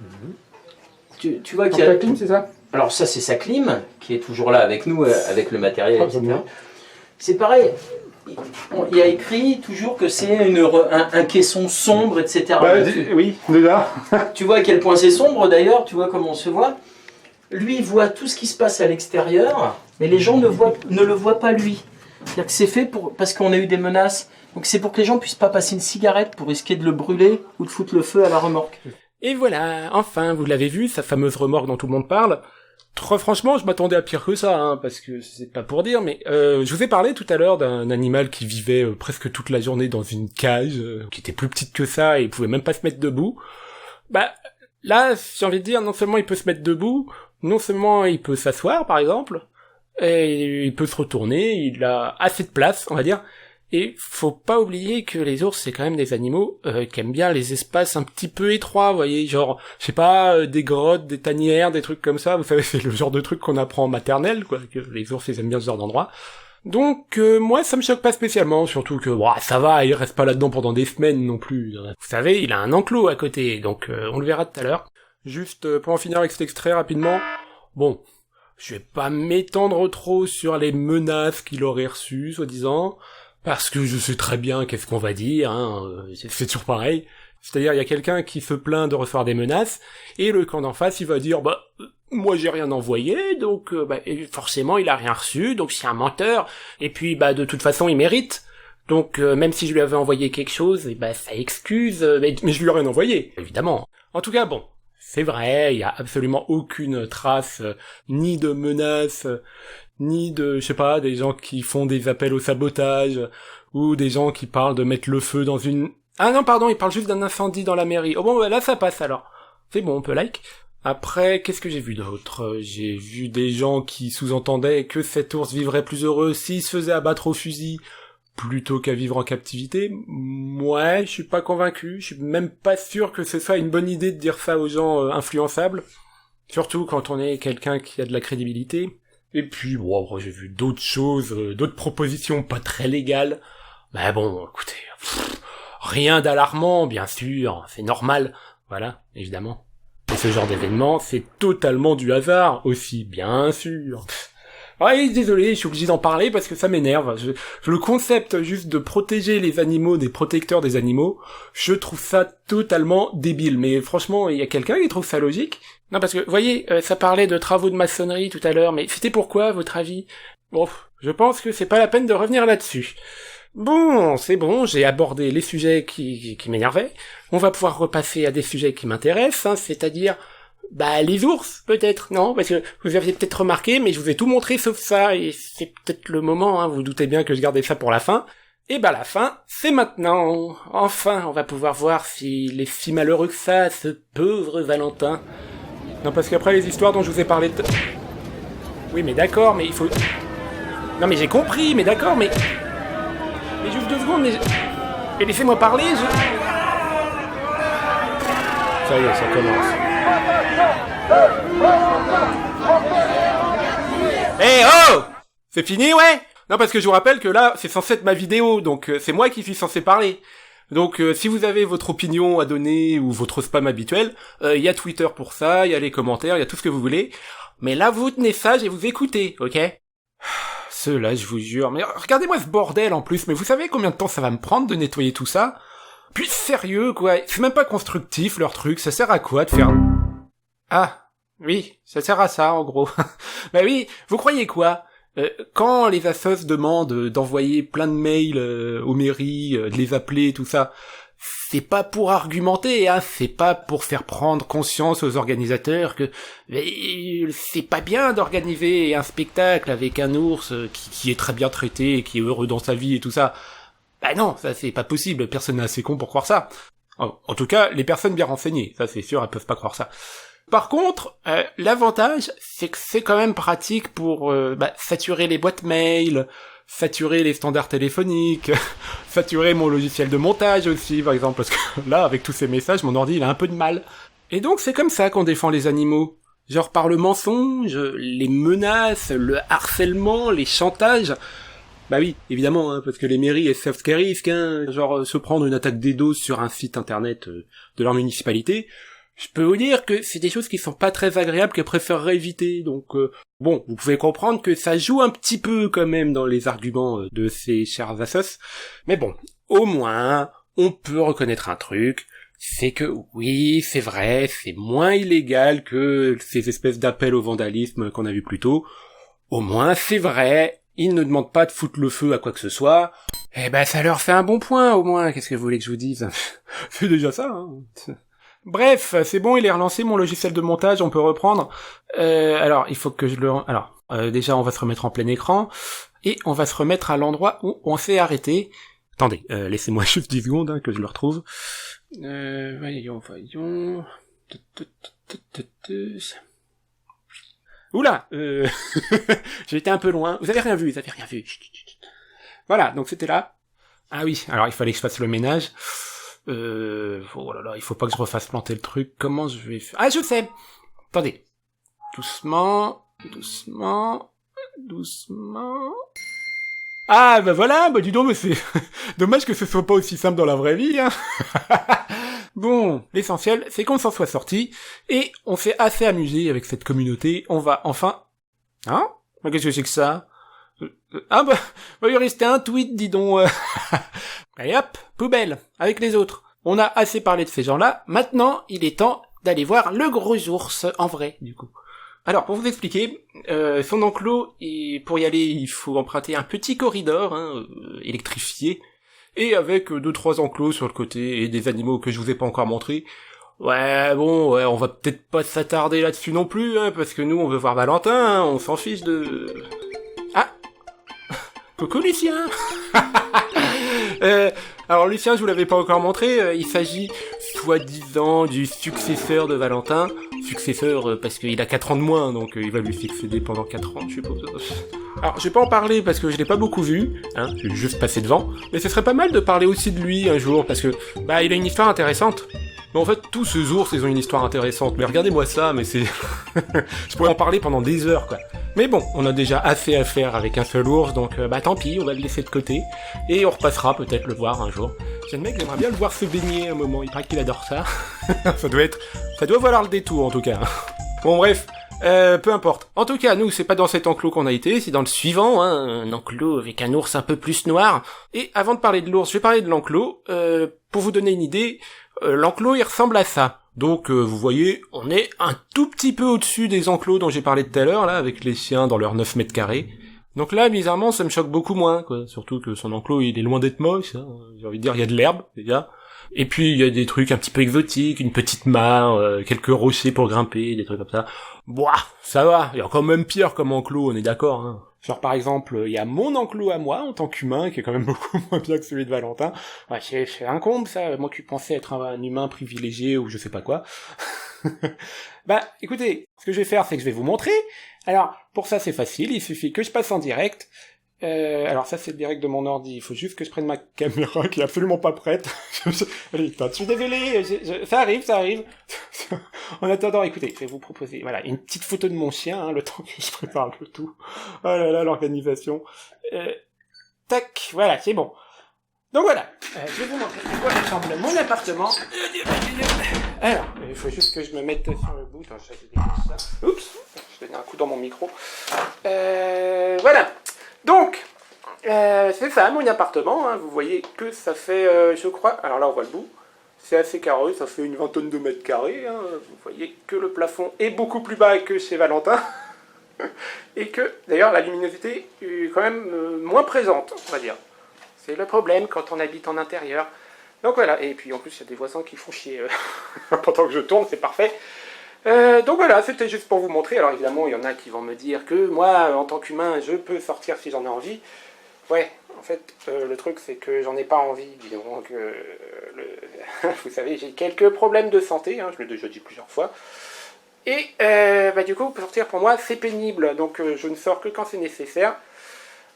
tu vois qu'il y a... La clim, c'est ça? Alors ça, c'est sa clim, qui est toujours là avec nous, avec le matériel, etc. C'est pareil, il y a écrit toujours que c'est un caisson sombre, etc. Bah, oui, déjà. Tu vois à quel point c'est sombre d'ailleurs, tu vois comment on se voit. Lui, il voit tout ce qui se passe à l'extérieur, mais les gens ne le voient pas lui. C'est-à-dire que c'est fait parce qu'on a eu des menaces. Donc c'est pour que les gens puissent pas passer une cigarette pour risquer de le brûler ou de foutre le feu à la remorque. Et voilà, enfin, vous l'avez vu, sa fameuse remorque dont tout le monde parle. Très franchement, je m'attendais à pire que ça, hein, parce que c'est pas pour dire, mais je vous ai parlé tout à l'heure d'un animal qui vivait presque toute la journée dans une cage, qui était plus petite que ça et pouvait même pas se mettre debout. Bah, là, j'ai envie de dire, non seulement il peut se mettre debout, non seulement il peut s'asseoir, par exemple, et il peut se retourner, il a assez de place, on va dire. Et faut pas oublier que les ours, c'est quand même des animaux qui aiment bien les espaces un petit peu étroits, vous voyez, genre, je sais pas, des grottes, des tanières, des trucs comme ça, vous savez, c'est le genre de truc qu'on apprend en maternelle, quoi, que les ours, ils aiment bien ce genre d'endroit. Donc, moi, ça me choque pas spécialement, surtout que, ça va, il reste pas là-dedans pendant des semaines non plus. Vous savez, il a un enclos à côté, donc on le verra tout à l'heure. Juste, pour en finir avec cet extrait rapidement, bon, je vais pas m'étendre trop sur les menaces qu'il aurait reçues, soi-disant, parce que je sais très bien qu'est-ce qu'on va dire, hein, c'est toujours pareil. C'est-à-dire, il y a quelqu'un qui se plaint de recevoir des menaces, et le camp d'en face, il va dire, moi j'ai rien envoyé, donc forcément il a rien reçu, donc c'est un menteur, et puis de toute façon il mérite. Donc même si je lui avais envoyé quelque chose, ça excuse, mais je lui ai rien envoyé, évidemment. En tout cas, bon, c'est vrai, il y a absolument aucune trace, ni de menaces, ni de, je sais pas, des gens qui font des appels au sabotage, ou des gens qui parlent de mettre le feu dans une... Ah non, pardon, ils parlent juste d'un incendie dans la mairie. Oh bon, là ça passe alors. C'est bon, on peut like. Après, qu'est-ce que j'ai vu d'autre? J'ai vu des gens qui sous-entendaient que cet ours vivrait plus heureux s'il se faisait abattre au fusil, plutôt qu'à vivre en captivité. Ouais, je suis pas convaincu, je suis même pas sûr que ce soit une bonne idée de dire ça aux gens influençables, surtout quand on est quelqu'un qui a de la crédibilité. Et puis, j'ai vu d'autres choses, d'autres propositions pas très légales. Mais bon, écoutez, rien d'alarmant, bien sûr, c'est normal, voilà, évidemment. Et ce genre d'événement, c'est totalement du hasard aussi, bien sûr. Ouais, désolé, je suis obligé d'en parler parce que ça m'énerve. Le concept juste de protéger les animaux des protecteurs des animaux, je trouve ça totalement débile. Mais franchement, il y a quelqu'un qui trouve ça logique? Non, parce que, vous voyez, ça parlait de travaux de maçonnerie tout à l'heure, mais c'était pourquoi, à votre avis? Bon, je pense que c'est pas la peine de revenir là-dessus. Bon, c'est bon, j'ai abordé les sujets qui m'énervaient. On va pouvoir repasser à des sujets qui m'intéressent, hein, c'est-à-dire... les ours, peut-être, non? Parce que vous aviez peut-être remarqué, mais je vous ai tout montré sauf ça, et c'est peut-être le moment, hein, vous doutez bien que je gardais ça pour la fin. Et la fin, c'est maintenant. Enfin, on va pouvoir voir s'il est si malheureux que ça, ce pauvre Valentin. Non, parce qu'après les histoires dont je vous ai parlé Oui, mais d'accord, mais il faut... Non, mais j'ai compris, mais d'accord, mais... Mais juste 2 secondes, mais laissez-moi parler, Ça y est, ça commence. Oh! C'est fini, ouais? Non, parce que je vous rappelle que là, c'est censé être ma vidéo, donc c'est moi qui suis censé parler. Donc si vous avez votre opinion à donner ou votre spam habituel, il y a Twitter pour ça, il y a les commentaires, il y a tout ce que vous voulez. Mais là, vous tenez sage et vous écoutez, ok? Ceux-là, je vous jure. Mais regardez-moi ce bordel en plus, mais vous savez combien de temps ça va me prendre de nettoyer tout ça? Puis sérieux, quoi, c'est même pas constructif leur truc, ça sert à quoi de faire... Ah, oui, ça sert à ça, en gros. Oui, vous croyez quoi? Quand les assos demandent d'envoyer plein de mails aux mairies, de les appeler, tout ça, c'est pas pour argumenter, hein, c'est pas pour faire prendre conscience aux organisateurs que c'est pas bien d'organiser un spectacle avec un ours qui est très bien traité et qui est heureux dans sa vie et tout ça. Non, ça c'est pas possible, personne n'est assez con pour croire ça. En tout cas, les personnes bien renseignées, ça c'est sûr, elles peuvent pas croire ça. Par contre, l'avantage, c'est que c'est quand même pratique pour saturer les boîtes mail, saturer les standards téléphoniques, saturer mon logiciel de montage aussi, par exemple, parce que là, avec tous ces messages, mon ordi, il a un peu de mal. Et donc, c'est comme ça qu'on défend les animaux. Genre par le mensonge, les menaces, le harcèlement, les chantages... oui, évidemment, hein, parce que les mairies, elles savent ce qu'elles risquent, hein, genre se prendre une attaque DDoS sur un site internet de leur municipalité... Je peux vous dire que c'est des choses qui sont pas très agréables qu'elles préféreraient éviter, donc vous pouvez comprendre que ça joue un petit peu quand même dans les arguments de ces chers assos, mais bon, au moins, on peut reconnaître un truc, c'est que oui, c'est vrai, c'est moins illégal que ces espèces d'appels au vandalisme qu'on a vu plus tôt, au moins c'est vrai, ils ne demandent pas de foutre le feu à quoi que ce soit. Eh ben, ça leur fait un bon point, au moins. Qu'est-ce que vous voulez que je vous dise? C'est déjà ça, hein. Bref, c'est bon, il est relancé, mon logiciel de montage, on peut reprendre. Alors, il faut que je le... Alors, déjà, on va se remettre en plein écran, et on va se remettre à l'endroit où on s'est arrêté. Attendez, laissez-moi juste 10 secondes, hein, que je le retrouve. Voyons... Oula, j'ai été un peu loin. Vous avez rien vu. Voilà, donc c'était là. Ah oui, alors il fallait que je fasse le ménage. Oh là là, il faut pas que je refasse planter le truc. Comment je vais faire? Ah, je sais. Attendez. Doucement. Ah, bah voilà, bah dis donc, mais c'est dommage que ce soit pas aussi simple dans la vraie vie, hein. Bon, l'essentiel, c'est qu'on s'en soit sorti, et on s'est assez amusé avec cette communauté, on va enfin... Hein? Mais qu'est-ce que c'est que ça? Ah bah, il restait un tweet, dis donc. Et hop, poubelle, avec les autres. On a assez parlé de ces gens-là, maintenant, il est temps d'aller voir le gros ours, en vrai, du coup. Alors, pour vous expliquer, son enclos, et pour y aller, il faut emprunter un petit corridor, hein, électrifié, et avec 2-3 enclos sur le côté, et des animaux que je vous ai pas encore montrés. Ouais, bon, ouais, on va peut-être pas s'attarder là-dessus non plus, hein, parce que nous, on veut voir Valentin, hein, on s'en fiche de... Ah! Coucou Lucien. Alors Lucien, je vous l'avais pas encore montré, il s'agit soi-disant du successeur de Valentin. Successeur parce qu'il a 4 ans de moins, donc il va lui succéder pendant 4 ans, je suppose. Alors, je vais pas en parler parce que je l'ai pas beaucoup vu, hein, je vais juste passer devant, mais ce serait pas mal de parler aussi de lui un jour, parce que, bah, il a une histoire intéressante. Mais en fait, tous ces ours, ils ont une histoire intéressante, mais regardez-moi ça, mais c'est... je pourrais en parler pendant des heures, quoi. Mais bon, on a déjà assez à faire avec un seul ours, donc bah tant pis, on va le laisser de côté, et on repassera peut-être le voir un jour. J'ai le mec, j'aimerais bien le voir se baigner un moment, il paraît qu'il adore ça. Ça doit valoir le détour en tout cas. Bon bref, peu importe. En tout cas, nous, c'est pas dans cet enclos qu'on a été, c'est dans le suivant, hein, un enclos avec un ours un peu plus noir. Et avant de parler de l'ours, je vais parler de l'enclos. Pour vous donner une idée, l'enclos, il ressemble à ça. Donc, vous voyez, on est un tout petit peu au-dessus des enclos dont j'ai parlé tout à l'heure, là, avec les chiens dans leurs 9 mètres carrés. Donc là, bizarrement, ça me choque beaucoup moins, quoi. Surtout que son enclos, il est loin d'être moche, hein. J'ai envie de dire, il y a de l'herbe, déjà. Et puis, il y a des trucs un petit peu exotiques, une petite mare, quelques rochers pour grimper, des trucs comme ça. Boah, ça va. Il y a quand même pire comme enclos, on est d'accord, hein. Genre, par exemple, il y a mon enclos à moi, en tant qu'humain, qui est quand même beaucoup moins bien que celui de Valentin. Ouais, c'est un comble, ça. Moi qui pensais être un humain privilégié ou je sais pas quoi. Bah, écoutez, ce que je vais faire, c'est que je vais vous montrer. Alors, pour ça, c'est facile. Il suffit que je passe en direct. Alors ça c'est le direct de mon ordi, il faut juste que je prenne ma caméra qui est absolument pas prête. Allez, je suis désolé, ça arrive. En attendant, écoutez, je vais vous proposer, voilà, une petite photo de mon chien, hein, le temps que je prépare le tout. Oh là là, l'organisation. Tac, voilà, c'est bon. Donc voilà, je vais vous montrer à quoi ressemble mon appartement. Alors, il faut juste que je me mette sur le bout. Attends, ça. Oups, je donne un coup dans mon micro. Voilà. Donc, c'est ça, mon appartement, hein. Vous voyez que ça fait, je crois, alors là on voit le bout, c'est assez carré, ça fait une vingtaine de mètres carrés, hein. Vous voyez que le plafond est beaucoup plus bas que chez Valentin, et que, d'ailleurs, la luminosité est quand même moins présente, on va dire. C'est le problème quand on habite en intérieur. Donc voilà, et puis en plus il y a des voisins qui font chier pendant que je tourne, c'est parfait. Donc voilà, c'était juste pour vous montrer. Alors évidemment, il y en a qui vont me dire que moi, en tant qu'humain, je peux sortir si j'en ai envie. Ouais, en fait, le truc, c'est que j'en ai pas envie. Disons que, vous savez, j'ai quelques problèmes de santé, hein, je l'ai déjà dit plusieurs fois. Et bah, du coup, pour sortir pour moi, c'est pénible. Donc je ne sors que quand c'est nécessaire.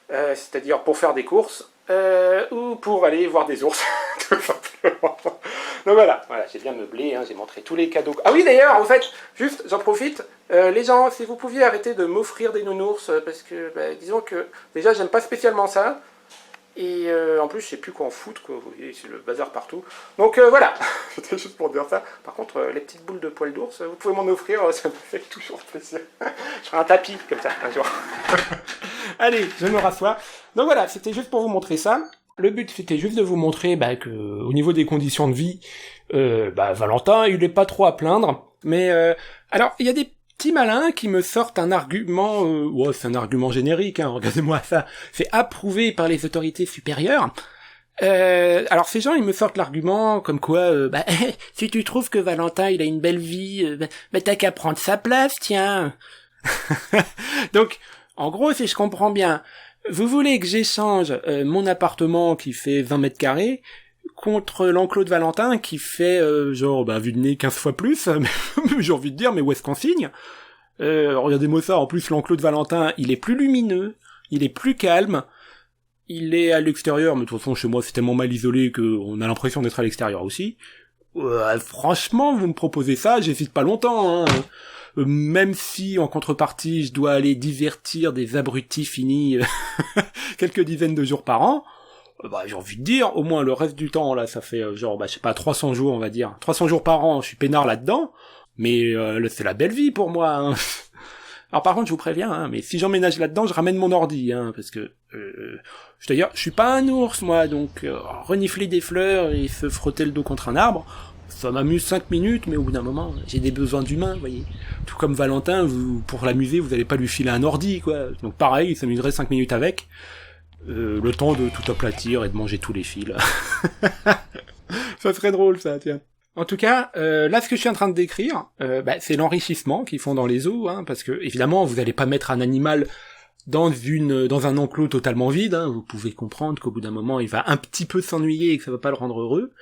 C'est-à-dire pour faire des courses. Ou pour aller voir des ours, tout simplement. Donc voilà, j'ai bien meublé, hein, j'ai montré tous les cadeaux. Ah oui d'ailleurs, en fait, juste, j'en profite, les gens, si vous pouviez arrêter de m'offrir des nounours, parce que, bah, disons que, déjà, j'aime pas spécialement ça, et en plus, je sais plus quoi en foutre, quoi, vous voyez, c'est le bazar partout. Donc voilà, c'était juste pour dire ça. Par contre, les petites boules de poils d'ours, vous pouvez m'en offrir, ça me fait toujours plaisir. Je ferai un tapis, comme ça, un jour. Allez, je me rassois. Donc voilà, c'était juste pour vous montrer ça. Le but, c'était juste de vous montrer bah, que, au niveau des conditions de vie, bah, Valentin, il est pas trop à plaindre. Mais alors, il y a des petits malins qui me sortent un argument, c'est un argument générique, hein, regardez-moi ça, c'est approuvé par les autorités supérieures. Alors ces gens, ils me sortent l'argument comme quoi, si tu trouves que Valentin, il a une belle vie, t'as qu'à prendre sa place, tiens. Donc, en gros, si je comprends bien, vous voulez que j'échange mon appartement qui fait 20 mètres carrés contre l'enclos de Valentin qui fait, vu de nez 15 fois plus, j'ai envie de dire, mais où est-ce qu'on signe? Regardez-moi ça, en plus l'enclos de Valentin, il est plus lumineux, il est plus calme, il est à l'extérieur, mais de toute façon chez moi c'est tellement mal isolé qu'on a l'impression d'être à l'extérieur aussi. Franchement, vous me proposez ça, j'hésite pas longtemps, hein. Même si en contrepartie je dois aller divertir des abrutis finis quelques dizaines de jours par an, j'ai envie de dire, au moins le reste du temps, là, ça fait 300 jours, on va dire. 300 jours par an, je suis peinard là-dedans, mais c'est la belle vie pour moi, hein. Alors par contre, je vous préviens, hein, mais si j'emménage là-dedans, je ramène mon ordi, hein, parce que, je suis pas un ours, moi, donc renifler des fleurs et se frotter le dos contre un arbre, ça m'amuse 5 minutes, mais au bout d'un moment, j'ai des besoins d'humain, vous voyez. Tout comme Valentin, pour l'amuser, vous allez pas lui filer un ordi, quoi. Donc pareil, il s'amuserait 5 minutes avec. Le temps de tout aplatir et de manger tous les fils. Ça serait drôle, ça, tiens. En tout cas, là, ce que je suis en train de décrire, c'est l'enrichissement qu'ils font dans les zoos, hein, parce que, évidemment, vous allez pas mettre un animal dans un enclos totalement vide, hein. Vous pouvez comprendre qu'au bout d'un moment, il va un petit peu s'ennuyer et que ça va pas le rendre heureux.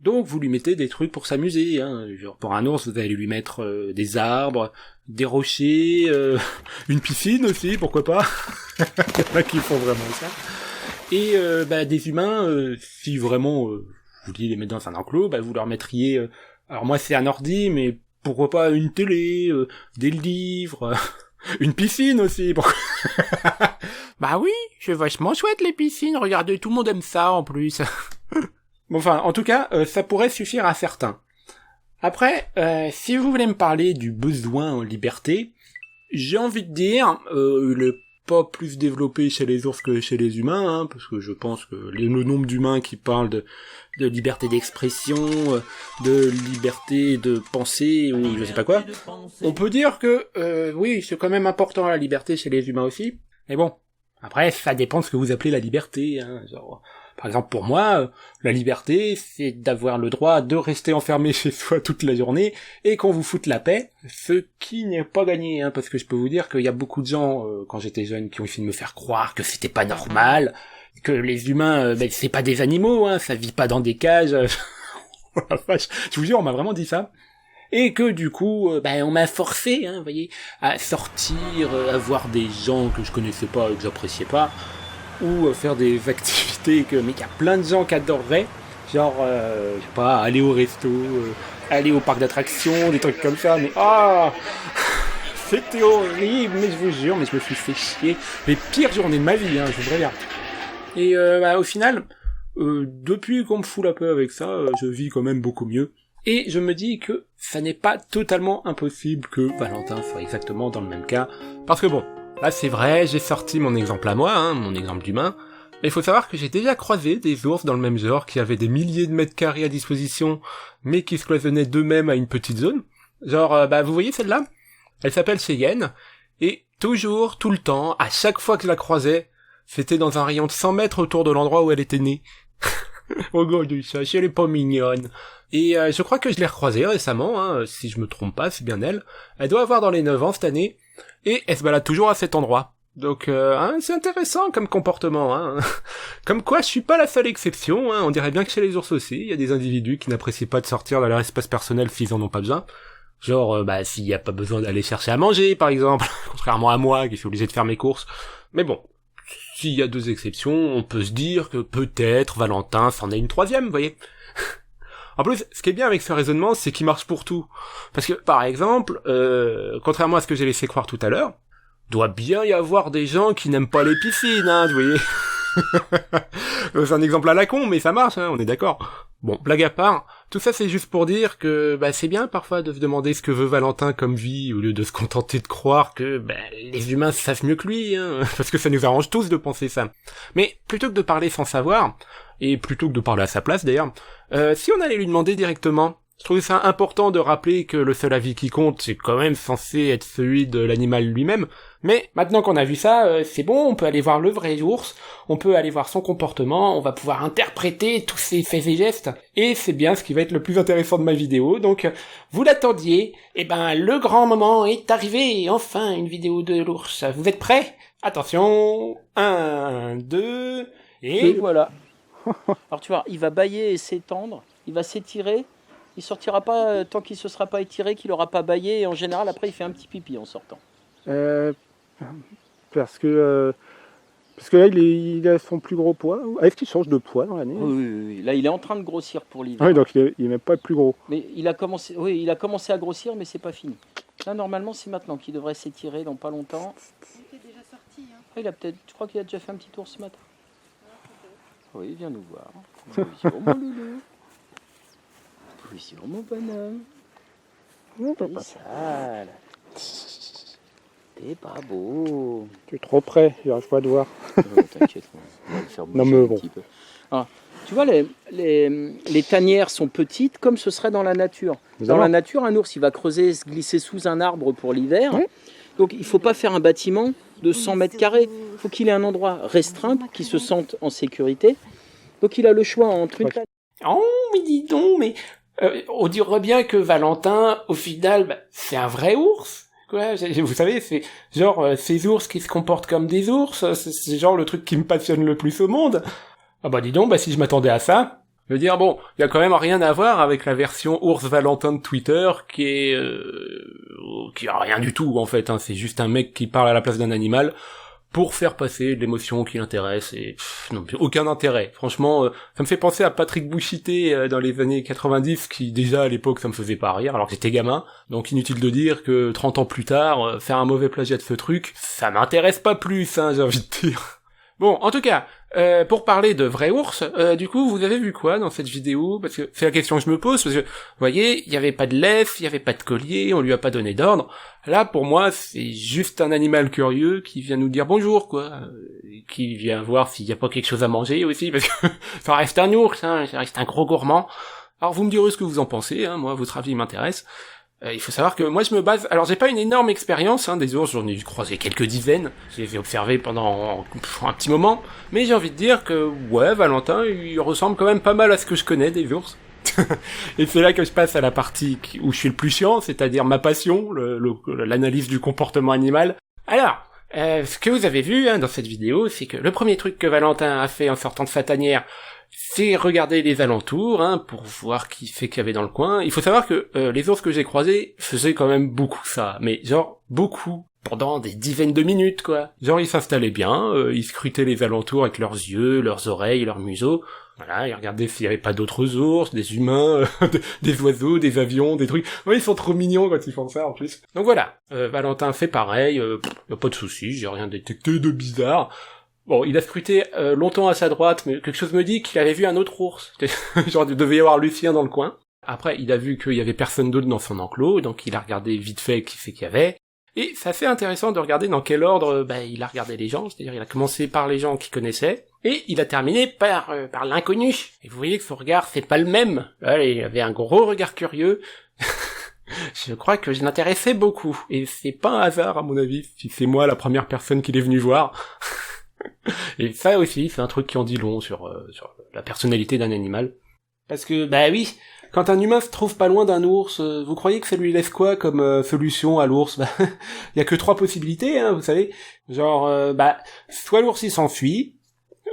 Donc, vous lui mettez des trucs pour s'amuser, hein. Genre, pour un ours, vous allez lui mettre des arbres, des rochers, une piscine aussi, pourquoi pas. Il y en a qui font vraiment ça. Et des humains, si vraiment vous vouliez les mettre dans un enclos, vous leur mettriez... alors moi c'est un ordi, mais pourquoi pas une télé, des livres, une piscine aussi, pourquoi... Bah oui, c'est vachement chouette les piscines, regardez, tout le monde aime ça en plus. Bon, enfin, en tout cas, ça pourrait suffire à certains. Après, si vous voulez me parler du besoin en liberté, j'ai envie de dire, il est pas plus développé chez les ours que chez les humains, hein, parce que je pense que le nombre d'humains qui parlent de liberté d'expression, de liberté de penser, ou je sais pas quoi, on peut dire que, oui, c'est quand même important la liberté chez les humains aussi, mais bon, après, ça dépend de ce que vous appelez la liberté, hein, genre... Par exemple, pour moi, la liberté, c'est d'avoir le droit de rester enfermé chez soi toute la journée et qu'on vous foute la paix, ce qui n'est pas gagné, hein, parce que je peux vous dire qu'il y a beaucoup de gens, quand j'étais jeune, qui ont essayé de me faire croire que c'était pas normal, que les humains, c'est pas des animaux, hein, ça vit pas dans des cages. Oh la vache, je vous jure, on m'a vraiment dit ça. Et que du coup, on m'a forcé, hein, vous voyez, à sortir, à voir des gens que je connaissais pas et que j'appréciais pas, ou faire des activités mais qu'il y a plein de gens qui adoreraient, genre, je sais pas, aller au resto, aller au parc d'attractions, des trucs comme ça, mais c'était horrible, mais je vous jure, mais je me suis fait chier les pires journées de ma vie, hein, je vous préviens. Et au final, depuis qu'on me fout la paix avec ça, je vis quand même beaucoup mieux. Et je me dis que ça n'est pas totalement impossible que Valentin soit exactement dans le même cas, parce que bon, là c'est vrai, j'ai sorti mon exemple à moi, hein, mon exemple d'humain, mais il faut savoir que j'ai déjà croisé des ours dans le même genre qui avaient des milliers de mètres carrés à disposition, mais qui se cloisonnaient d'eux-mêmes à une petite zone. Genre, vous voyez celle-là ? Elle s'appelle Cheyenne, et toujours, tout le temps, à chaque fois que je la croisais, c'était dans un rayon de 100 mètres autour de l'endroit où elle était née. Regardez ça, elle est pas mignonne. Et je crois que je l'ai recroisée récemment, hein, si je me trompe pas, c'est bien elle. Elle doit avoir dans les 9 ans cette année, et elle se balade toujours à cet endroit. Donc, c'est intéressant comme comportement, hein. Comme quoi, je suis pas la seule exception, hein. On dirait bien que chez les ours aussi, il y a des individus qui n'apprécient pas de sortir de leur espace personnel s'ils en ont pas besoin. Genre, s'il y a pas besoin d'aller chercher à manger, par exemple. Contrairement à moi, qui suis obligé de faire mes courses. Mais bon, s'il y a 2 exceptions, on peut se dire que peut-être Valentin s'en est une 3e, vous voyez. En plus, ce qui est bien avec ce raisonnement, c'est qu'il marche pour tout. Parce que, par exemple, contrairement à ce que j'ai laissé croire tout à l'heure, doit bien y avoir des gens qui n'aiment pas les piscines, hein, vous voyez. C'est un exemple à la con, mais ça marche, hein, on est d'accord. Bon, blague à part, tout ça c'est juste pour dire que c'est bien parfois de se demander ce que veut Valentin comme vie, au lieu de se contenter de croire que les humains savent mieux que lui, hein, parce que ça nous arrange tous de penser ça. Mais plutôt que de parler sans savoir, et plutôt que de parler à sa place d'ailleurs, si on allait lui demander directement Je trouve ça important de rappeler que le seul avis qui compte, c'est quand même censé être celui de l'animal lui-même. Mais maintenant qu'on a vu ça, c'est bon, on peut aller voir le vrai ours, on peut aller voir son comportement, on va pouvoir interpréter tous ses faits et gestes, et c'est bien ce qui va être le plus intéressant de ma vidéo. Donc, vous l'attendiez, et ben le grand moment est arrivé, enfin une vidéo de l'ours. Vous êtes prêts? Attention, 1, 2, Et et... voilà. Alors tu vois, il va bâiller et s'étendre, il va s'étirer, il sortira pas tant qu'il se sera pas étiré, qu'il aura pas bâillé, et en général après il fait un petit pipi en sortant. Parce que là, il a son plus gros poids. Est-ce qu'il change de poids dans l'année? Oui. Là il est en train de grossir pour l'hiver. Ah oui, donc il est même pas le plus gros. Mais il a commencé à grossir, mais c'est pas fini. Là normalement c'est maintenant qu'il devrait s'étirer dans pas longtemps. Il était déjà sorti. Hein. Ah, je crois qu'il a déjà fait un petit tour ce matin. Oui, viens nous voir. Bonjour mon loulou. Bonjour mon bonhomme. T'es sale. T'es pas beau. Tu es trop près, j'arrive pas à te voir. T'inquiète, on va le faire bouger Non, mais bon. un petit peu. Alors, tu vois, les tanières sont petites comme ce serait dans la nature. Dans la nature, un ours, il va creuser, se glisser sous un arbre pour l'hiver. Ouais. Donc, il ne faut pas faire un bâtiment de 100 mètres carrés. Il faut qu'il ait un endroit restreint pour qu'il se sente en sécurité. Donc, il a le choix entre une tanière. Oh, mais dis donc, mais... on dirait bien que Valentin, au final, c'est un vrai ours. Quoi, vous savez, c'est genre ces ours qui se comportent comme des ours, c'est genre le truc qui me passionne le plus au monde. Ah bah dis donc, si je m'attendais à ça, je veux dire, bon, il y a quand même rien à voir avec la version ours Valentin de Twitter qui a rien du tout en fait, hein, c'est juste un mec qui parle à la place d'un animal pour faire passer de l'émotion qui l'intéresse, et non, aucun intérêt. Franchement, ça me fait penser à Patrick Bouchité dans les années 90, qui déjà à l'époque ça me faisait pas rire, alors que j'étais gamin, donc inutile de dire que 30 ans plus tard, faire un mauvais plagiat de ce truc, ça m'intéresse pas plus, hein, j'ai envie de dire. Bon, en tout cas, pour parler de vrai ours, du coup, vous avez vu quoi dans cette vidéo? Parce que c'est la question que je me pose, parce que, vous voyez, il y avait pas de lèvres, il y avait pas de collier, on lui a pas donné d'ordre. Là, pour moi, c'est juste un animal curieux qui vient nous dire bonjour, quoi. Qui vient voir s'il y a pas quelque chose à manger aussi, parce que ça reste un ours, hein, ça reste un gros gourmand. Alors vous me direz ce que vous en pensez, hein, moi, votre avis m'intéresse. Il faut savoir que moi je me base... Alors j'ai pas une énorme expérience, hein, des ours, j'en ai croisé quelques dizaines, je les ai observés pendant un petit moment, mais j'ai envie de dire que, ouais, Valentin, il ressemble quand même pas mal à ce que je connais des ours. Et c'est là que je passe à la partie où je suis le plus chiant, c'est-à-dire ma passion, l'analyse du comportement animal. Alors, ce que vous avez vu dans cette vidéo, c'est que le premier truc que Valentin a fait en sortant de sa tanière, c'est regarder les alentours, pour voir qui c'est qu'il y avait dans le coin. Il faut savoir que les ours que j'ai croisés faisaient quand même beaucoup ça, mais genre beaucoup, pendant des dizaines de minutes, quoi. Genre ils s'installaient bien, ils scrutaient les alentours avec leurs yeux, leurs oreilles, leurs museaux. Voilà, ils regardaient s'il y avait pas d'autres ours, des humains, des oiseaux, des avions, des trucs. Ouais, ils sont trop mignons quand ils font ça en plus. Donc voilà, Valentin fait pareil, y a pas de souci, j'ai rien détecté de bizarre. Bon, il a scruté longtemps à sa droite, mais quelque chose me dit qu'il avait vu un autre ours. Genre, il devait y avoir Lucien dans le coin. Après, il a vu qu'il y avait personne d'autre dans son enclos, donc il a regardé vite fait qui c'est qu'il y avait. Et c'est assez intéressant de regarder dans quel ordre il a regardé les gens, c'est-à-dire il a commencé par les gens qu'il connaissait, et il a terminé par l'inconnu. Et vous voyez que son regard, c'est pas le même. Là, il avait un gros regard curieux. Je crois que je l'intéressais beaucoup, et c'est pas un hasard à mon avis, si c'est moi la première personne qu'il est venu voir. Et ça aussi, c'est un truc qui en dit long sur la personnalité d'un animal. Parce que, oui, quand un humain se trouve pas loin d'un ours, vous croyez que ça lui laisse quoi comme solution à l'ours? Il y a que 3 possibilités, vous savez. Genre, soit l'ours il s'enfuit,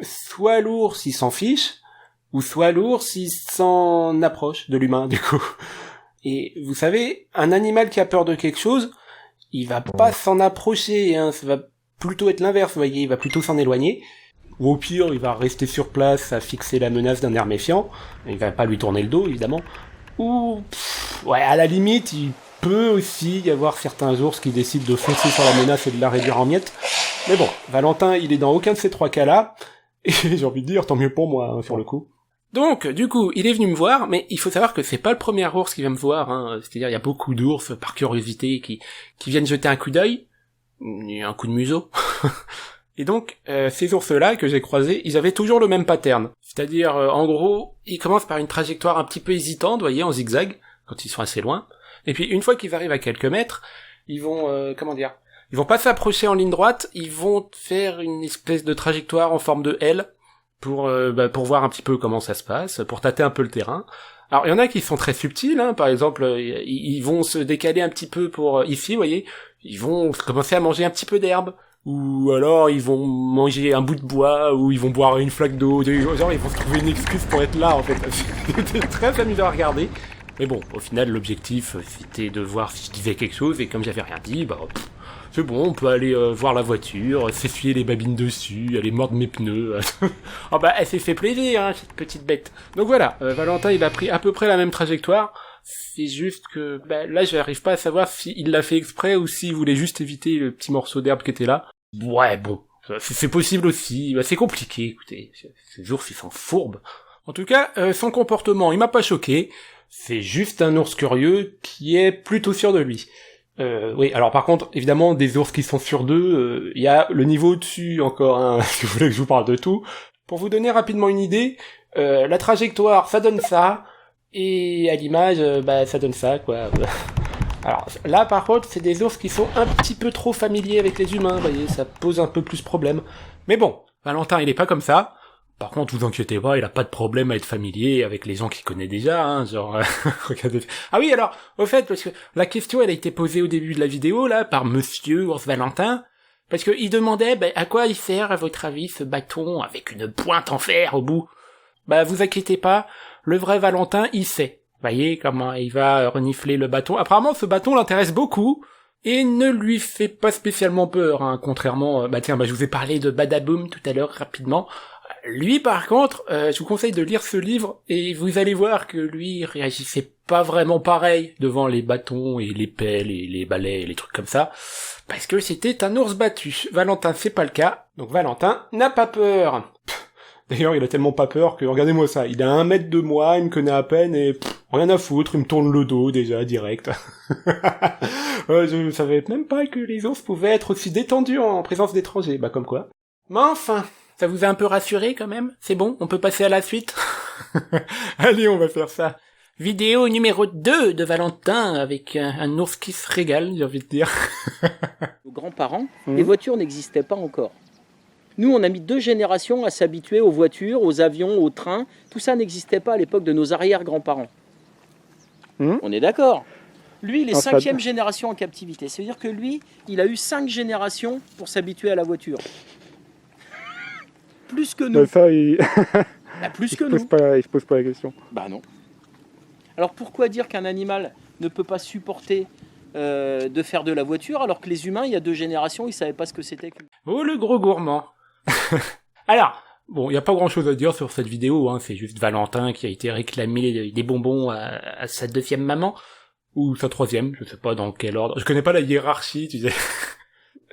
soit l'ours il s'en fiche, ou soit l'ours il s'en approche de l'humain, du coup. Et vous savez, un animal qui a peur de quelque chose, il va pas s'en approcher, ça va plutôt être l'inverse, vous voyez, il va plutôt s'en éloigner, ou au pire, il va rester sur place à fixer la menace d'un air méfiant, il va pas lui tourner le dos, évidemment, ou, à la limite, il peut aussi y avoir certains ours qui décident de foncer sur la menace et de la réduire en miettes, mais bon, Valentin, il est dans aucun de ces 3 cas-là, et j'ai envie de dire, tant mieux pour moi, sur le coup. Donc, du coup, il est venu me voir, mais il faut savoir que c'est pas le premier ours qui vient me voir, c'est-à-dire il y a beaucoup d'ours, par curiosité, qui viennent jeter un coup d'œil, un coup de museau. Et donc, ces ours-là que j'ai croisés, ils avaient toujours le même pattern. C'est-à-dire, en gros, ils commencent par une trajectoire un petit peu hésitante, vous voyez, en zigzag. quand ils sont assez loin. Et puis une fois qu'ils arrivent à quelques mètres, ils vont, ils vont pas s'approcher en ligne droite, ils vont faire une espèce de trajectoire en forme de L pour voir un petit peu comment ça se passe, pour tâter un peu le terrain. Alors il y en a qui sont très subtils, hein, par exemple, ils vont se décaler un petit peu pour ici, vous voyez, ils vont commencer à manger un petit peu d'herbe, ou alors ils vont manger un bout de bois, ou ils vont boire une flaque d'eau, genre ils vont se trouver une excuse pour être là en fait. C'était très amusant à regarder. Mais bon, au final l'objectif c'était de voir si je disais quelque chose, et comme j'avais rien dit, c'est bon, on peut aller voir la voiture, s'essuyer les babines dessus, aller mordre mes pneus. Oh elle s'est fait plaisir, hein, cette petite bête. Donc voilà, Valentin il a pris à peu près la même trajectoire. C'est juste que là je n'arrive pas à savoir s'il l'a fait exprès ou s'il voulait juste éviter le petit morceau d'herbe qui était là. Ouais, bon, c'est possible aussi. C'est compliqué, écoutez. Ces ours ils sont fourbes. En tout cas, son comportement il m'a pas choqué. C'est juste un ours curieux qui est plutôt sûr de lui. Oui, alors par contre, évidemment, des ours qui sont sûrs d'eux, il y a le niveau au-dessus encore, hein, si vous voulez que je vous parle de tout. Pour vous donner rapidement une idée, la trajectoire, ça donne ça, et à l'image, ça donne ça, quoi. Alors là, par contre, c'est des ours qui sont un petit peu trop familiers avec les humains, vous voyez, ça pose un peu plus problème. Mais bon, Valentin, il est pas comme ça. Par contre, vous inquiétez pas, il a pas de problème à être familier avec les gens qu'il connaît déjà, hein, genre, regardez. Ah oui, alors, au fait, parce que la question, elle a été posée au début de la vidéo, là, par Monsieur Ours Valentin, parce que il demandait, à quoi il sert, à votre avis, ce bâton avec une pointe en fer au bout? Vous inquiétez pas, le vrai Valentin, il sait. Voyez comment il va renifler le bâton. Apparemment, ce bâton l'intéresse beaucoup, et ne lui fait pas spécialement peur, hein, contrairement, je vous ai parlé de Badaboom tout à l'heure, rapidement. Lui, par contre, je vous conseille de lire ce livre, et vous allez voir que lui, il réagissait pas vraiment pareil devant les bâtons, et les pelles, et les balais, et les trucs comme ça, parce que c'était un ours battu. Valentin, c'est pas le cas, donc Valentin n'a pas peur. D'ailleurs, il a tellement pas peur que, regardez-moi ça, il a 1 mètre de moi, il me connaît à peine, et rien à foutre, il me tourne le dos, déjà, direct. Je savais même pas que les ours pouvaient être aussi détendus en présence d'étrangers, comme quoi. Mais enfin, ça vous a un peu rassuré, quand même? C'est bon, on peut passer à la suite? Allez, on va faire ça. Vidéo numéro 2 de Valentin, avec un ours qui se régale, j'ai envie de dire. Aux grands-parents, les voitures n'existaient pas encore. Nous, on a mis 2 générations à s'habituer aux voitures, aux avions, aux trains. Tout ça n'existait pas à l'époque de nos arrière-grands-parents. On est d'accord. Lui, il est 5e génération en captivité. Ça veut dire que lui, il a eu 5 générations pour s'habituer à la voiture. Plus que nous. Ça, il... plus que nous. Il se pose pas la question. Non. Alors pourquoi dire qu'un animal ne peut pas supporter de faire de la voiture, alors que les humains, il y a 2 générations, ils savaient pas ce que c'était. Oh, le gros gourmand. Alors, bon, il y a pas grand chose à dire sur cette vidéo, hein, c'est juste Valentin qui a été réclamé des bonbons à sa 2e maman, ou sa 3e, je sais pas dans quel ordre, je connais pas la hiérarchie, tu sais.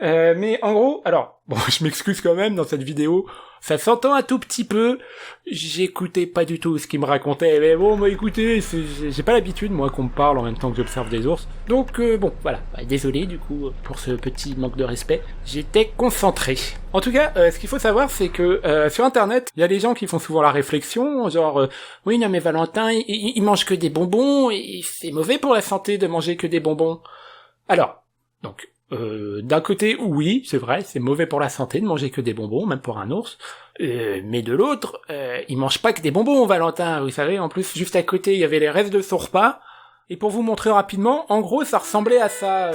Mais en gros, alors, bon, je m'excuse quand même dans cette vidéo, ça s'entend un tout petit peu, j'écoutais pas du tout ce qu'il me racontait, mais bon, écoutez, j'ai pas l'habitude, moi, qu'on me parle en même temps que j'observe des ours, donc bon, voilà, désolé du coup pour ce petit manque de respect, j'étais concentré. En tout cas, ce qu'il faut savoir, c'est que sur internet, il y a des gens qui font souvent la réflexion, genre, oui, non mais Valentin, il mange que des bonbons, et c'est mauvais pour la santé de manger que des bonbons. Alors, donc, d'un côté, oui, c'est vrai, c'est mauvais pour la santé de manger que des bonbons, même pour un ours. Mais de l'autre, il mange pas que des bonbons, Valentin, vous savez. En plus, juste à côté, il y avait les restes de son repas. Et pour vous montrer rapidement, en gros, ça ressemblait à ça.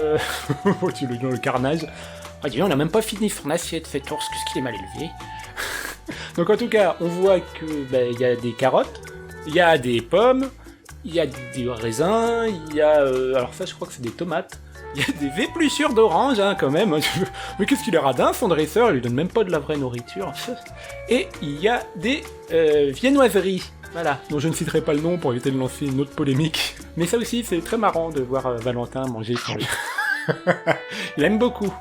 Oh, tu le dans le carnage. Ah, dis, on a même pas fini son assiette, cet ours, qu'est-ce qu'il est mal élevé. Donc en tout cas, on voit que il y a des carottes, il y a des pommes, il y a des raisins, il y a... alors ça, je crois que c'est des tomates. Il y a des épluchures d'orange, hein, quand même. Mais qu'est-ce qu'il est radin, son dresseur, il lui donne même pas de la vraie nourriture. Et il y a des viennoiseries, voilà, dont je ne citerai pas le nom pour éviter de lancer une autre polémique. Mais ça aussi, c'est très marrant de voir Valentin manger son... Il aime beaucoup.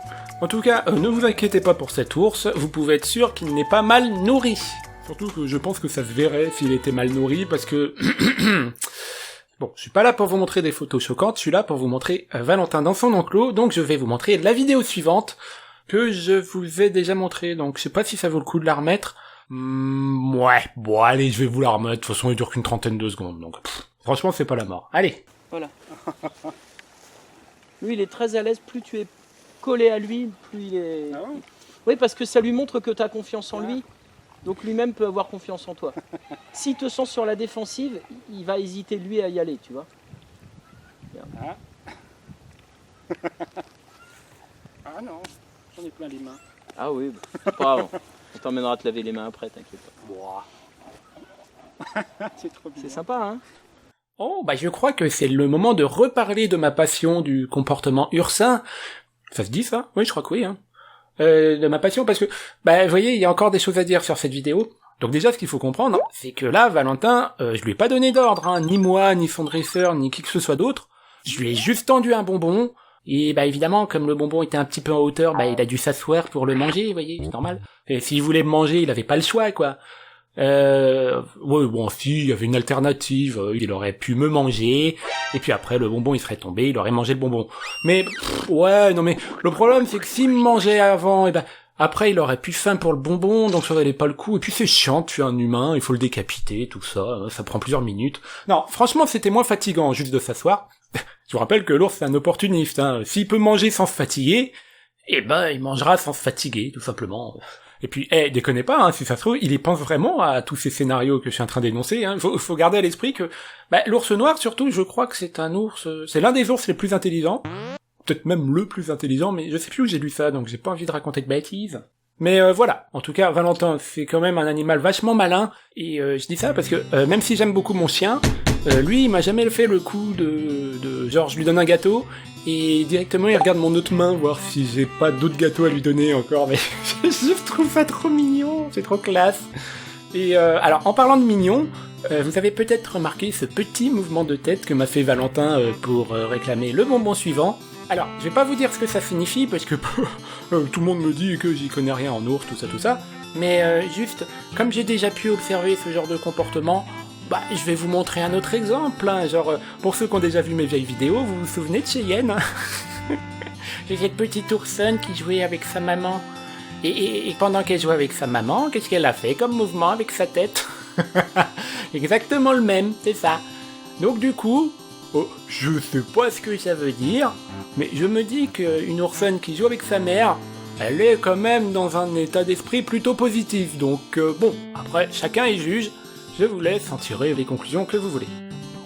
En tout cas, ne vous inquiétez pas pour cet ours, vous pouvez être sûr qu'il n'est pas mal nourri. Surtout que je pense que ça se verrait s'il était mal nourri, parce que... Bon, je suis pas là pour vous montrer des photos choquantes, je suis là pour vous montrer Valentin dans son enclos, donc je vais vous montrer la vidéo suivante, que je vous ai déjà montrée, donc je sais pas si ça vaut le coup de la remettre. Ouais, bon allez, je vais vous la remettre, de toute façon elle dure qu'une 30aine de secondes, donc franchement c'est pas la mort. Allez. Voilà. Lui, il est très à l'aise. Plus tu es collé à lui, plus il est... Ah ouais. Oui, parce que ça lui montre que tu as confiance en lui. Donc lui-même peut avoir confiance en toi. S'il te sent sur la défensive, il va hésiter lui à y aller, tu vois. Ah non, j'en ai plein les mains. Ah oui, bah, c'est pas grave. On t'emmènera à te laver les mains après, t'inquiète pas. C'est trop bien. C'est sympa, hein? Oh, bah je crois que c'est le moment de reparler de ma passion du comportement ursin. Ça se dit ça? Oui, je crois que oui, hein. De ma passion, parce que, bah, vous voyez, il y a encore des choses à dire sur cette vidéo. Donc déjà, ce qu'il faut comprendre, c'est que là, Valentin, je lui ai pas donné d'ordre, hein, ni moi, ni son dresseur, ni qui que ce soit d'autre. Je lui ai juste tendu un bonbon, et bah évidemment, comme le bonbon était un petit peu en hauteur, bah il a dû s'asseoir pour le manger, vous voyez, c'est normal. Et s'il voulait me manger, il avait pas le choix, quoi. Ouais, bon, si, il y avait une alternative, il aurait pu me manger, et puis après, le bonbon, il serait tombé, il aurait mangé le bonbon. Mais, ouais, non mais, le problème, c'est que s'il me mangeait avant, et ben, après, il aurait plus faim pour le bonbon, donc ça valait pas le coup, et puis c'est chiant de tuer un humain, il faut le décapiter, tout ça prend plusieurs minutes. Non, franchement, c'était moins fatigant, juste de s'asseoir. Je vous rappelle que l'ours, c'est un opportuniste, hein. S'il peut manger sans se fatiguer, eh ben, il mangera sans se fatiguer, tout simplement. Et puis, déconnez pas, hein, si ça se trouve, il y pense vraiment à tous ces scénarios que je suis en train d'énoncer, hein. Faut garder à l'esprit que, bah, l'ours noir, surtout, je crois que c'est un ours, c'est l'un des ours les plus intelligents. Peut-être même le plus intelligent, mais je sais plus où j'ai lu ça, donc j'ai pas envie de raconter de bêtises. Mais voilà, en tout cas, Valentin, c'est quand même un animal vachement malin, et je dis ça parce que, même si j'aime beaucoup mon chien, lui, il m'a jamais fait le coup de genre, je lui donne un gâteau, et directement il regarde mon autre main, voir si j'ai pas d'autres gâteaux à lui donner encore, mais je trouve ça trop mignon, c'est trop classe. Et alors, en parlant de mignon, vous avez peut-être remarqué ce petit mouvement de tête que m'a fait Valentin pour réclamer le bonbon suivant. Alors, je vais pas vous dire ce que ça signifie, parce que tout le monde me dit que j'y connais rien en ours, tout ça, mais juste, comme j'ai déjà pu observer ce genre de comportement, bah, je vais vous montrer un autre exemple, hein, genre, pour ceux qui ont déjà vu mes vieilles vidéos, vous vous souvenez de Cheyenne, hein? J'ai cette petite oursonne qui jouait avec sa maman, et pendant qu'elle jouait avec sa maman, qu'est-ce qu'elle a fait comme mouvement avec sa tête? Exactement le même, c'est ça. Donc du coup, je sais pas ce que ça veut dire, mais je me dis qu'une oursonne qui joue avec sa mère, elle est quand même dans un état d'esprit plutôt positif, donc bon, après, chacun y juge, je vous laisse en tirer les conclusions que vous voulez.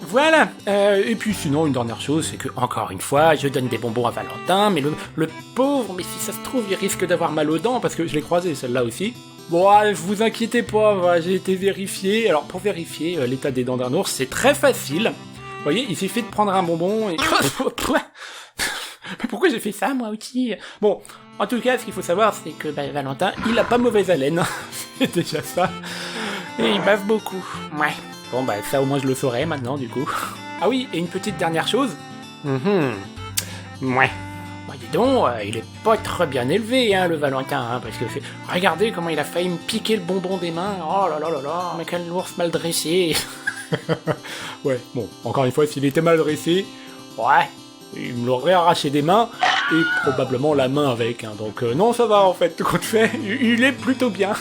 Voilà, et puis sinon, une dernière chose, c'est que, encore une fois, je donne des bonbons à Valentin, mais le pauvre, mais si ça se trouve, il risque d'avoir mal aux dents, parce que je l'ai croisé, celle-là aussi. Bon, vous inquiétez pas, voilà, j'ai été vérifié. Alors, pour vérifier l'état des dents d'un ours, c'est très facile. Vous voyez, il suffit de prendre un bonbon et... Pourquoi j'ai fait ça, moi aussi? Bon, en tout cas, ce qu'il faut savoir, c'est que Valentin, il a pas mauvaise haleine. C'est déjà ça. Et il bave beaucoup. Ouais. Bon, ça au moins je le saurai maintenant, du coup. Ah oui, et une petite dernière chose. Ouais. Bah dis donc, il est pas très bien élevé, hein, le Valentin, hein, parce que regardez comment il a failli me piquer le bonbon des mains. Oh là là là là, mais quel ours mal dressé. Ouais, bon, encore une fois, s'il était mal dressé, ouais, il me l'aurait arraché des mains, et probablement la main avec, hein, donc non, ça va en fait, tout compte fait, il est plutôt bien.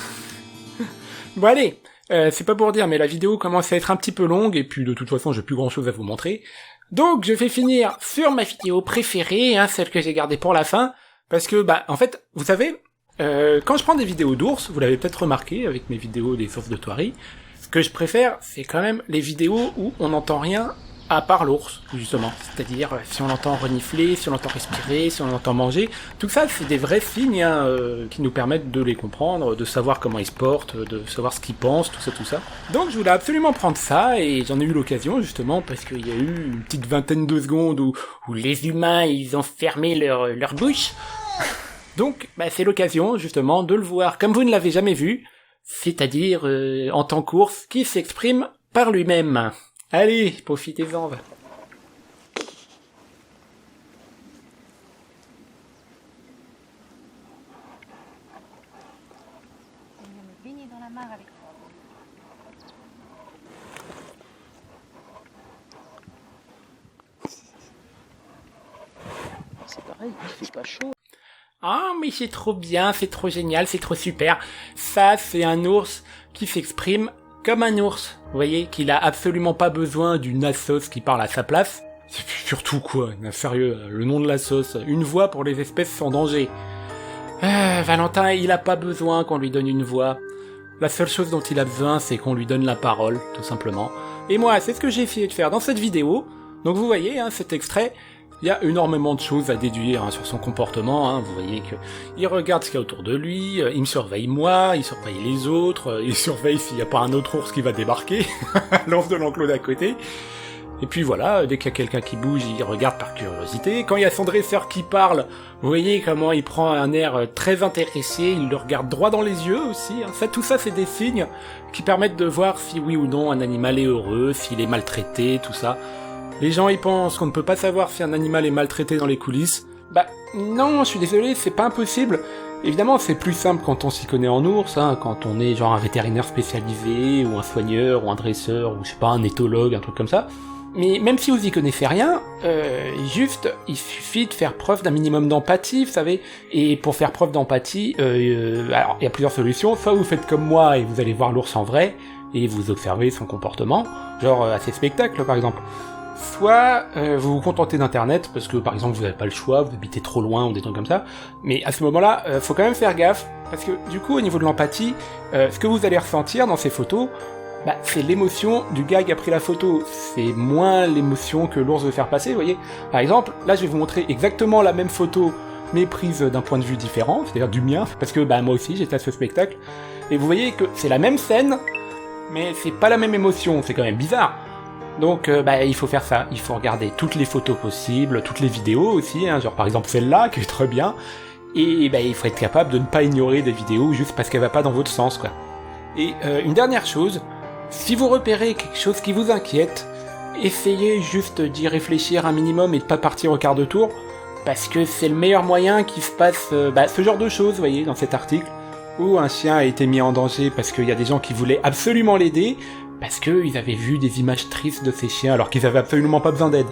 Bon allez, c'est pas pour dire, mais la vidéo commence à être un petit peu longue, et puis de toute façon, j'ai plus grand chose à vous montrer. Donc je vais finir sur ma vidéo préférée, hein, celle que j'ai gardée pour la fin, parce que, en fait, vous savez, quand je prends des vidéos d'ours, vous l'avez peut-être remarqué avec mes vidéos des ours de Thoiry, ce que je préfère, c'est quand même les vidéos où on n'entend rien à part l'ours, justement. C'est-à-dire, si on l'entend renifler, si on l'entend respirer, si on l'entend manger, tout ça, c'est des vrais signes hein, qui nous permettent de les comprendre, de savoir comment ils se portent, de savoir ce qu'ils pensent, tout ça. Donc je voulais absolument prendre ça, et j'en ai eu l'occasion, justement, parce qu'il y a eu une petite vingtaine de secondes où les humains, ils ont fermé leur bouche. Donc, c'est l'occasion, justement, de le voir comme vous ne l'avez jamais vu, c'est-à-dire en tant qu'ours qui s'exprime par lui-même. Allez, profitez-en. Il y a me baigner dans la mare avec toi. C'est pareil, il fait pas chaud. Ah, mais c'est trop bien, c'est trop génial, c'est trop super. Ça, c'est un ours qui s'exprime comme un ours. Vous voyez, qu'il a absolument pas besoin d'une assos qui parle à sa place. Surtout quoi, sérieux, le nom de la sauce, une voix pour les espèces sans danger. Valentin, il a pas besoin qu'on lui donne une voix. La seule chose dont il a besoin, c'est qu'on lui donne la parole, tout simplement. Et moi, c'est ce que j'ai essayé de faire dans cette vidéo. Donc vous voyez, cet extrait, il y a énormément de choses à déduire sur son comportement. Vous voyez que il regarde ce qu'il y a autour de lui, il me surveille moi, il surveille les autres, il surveille s'il n'y a pas un autre ours qui va débarquer, lance de l'enclos d'à côté. Et puis voilà, dès qu'il y a quelqu'un qui bouge, il regarde par curiosité. Quand il y a son dresseur qui parle, vous voyez comment il prend un air très intéressé, il le regarde droit dans les yeux aussi. Tout ça, c'est des signes qui permettent de voir si oui ou non un animal est heureux, s'il est maltraité, tout ça. Les gens, ils pensent qu'on ne peut pas savoir si un animal est maltraité dans les coulisses. Bah non, je suis désolé, c'est pas impossible. Évidemment, c'est plus simple quand on s'y connaît en ours, quand on est genre un vétérinaire spécialisé, ou un soigneur, ou un dresseur, ou je sais pas, un éthologue, un truc comme ça. Mais même si vous y connaissez rien, juste, il suffit de faire preuve d'un minimum d'empathie, vous savez. Et pour faire preuve d'empathie, alors il y a plusieurs solutions. Soit vous faites comme moi et vous allez voir l'ours en vrai, et vous observez son comportement, genre à ses spectacles par exemple. Soit vous vous contentez d'internet, parce que par exemple vous n'avez pas le choix, vous habitez trop loin ou des trucs comme ça. Mais à ce moment-là, faut quand même faire gaffe, parce que du coup au niveau de l'empathie, ce que vous allez ressentir dans ces photos, c'est l'émotion du gars qui a pris la photo, c'est moins l'émotion que l'ours veut faire passer, vous voyez. Par exemple, là je vais vous montrer exactement la même photo, mais prise d'un point de vue différent, c'est-à-dire du mien, parce que moi aussi j'étais à ce spectacle, et vous voyez que c'est la même scène, mais c'est pas la même émotion, c'est quand même bizarre. Donc il faut faire ça, il faut regarder toutes les photos possibles, toutes les vidéos aussi, genre par exemple celle-là, qui est très bien, et il faut être capable de ne pas ignorer des vidéos juste parce qu'elle va pas dans votre sens, quoi. Et une dernière chose, si vous repérez quelque chose qui vous inquiète, essayez juste d'y réfléchir un minimum et de pas partir au quart de tour, parce que c'est le meilleur moyen qu'il se passe ce genre de choses, vous voyez, dans cet article, où un chien a été mis en danger parce qu'il y a des gens qui voulaient absolument l'aider, parce qu'ils avaient vu des images tristes de ces chiens alors qu'ils avaient absolument pas besoin d'aide.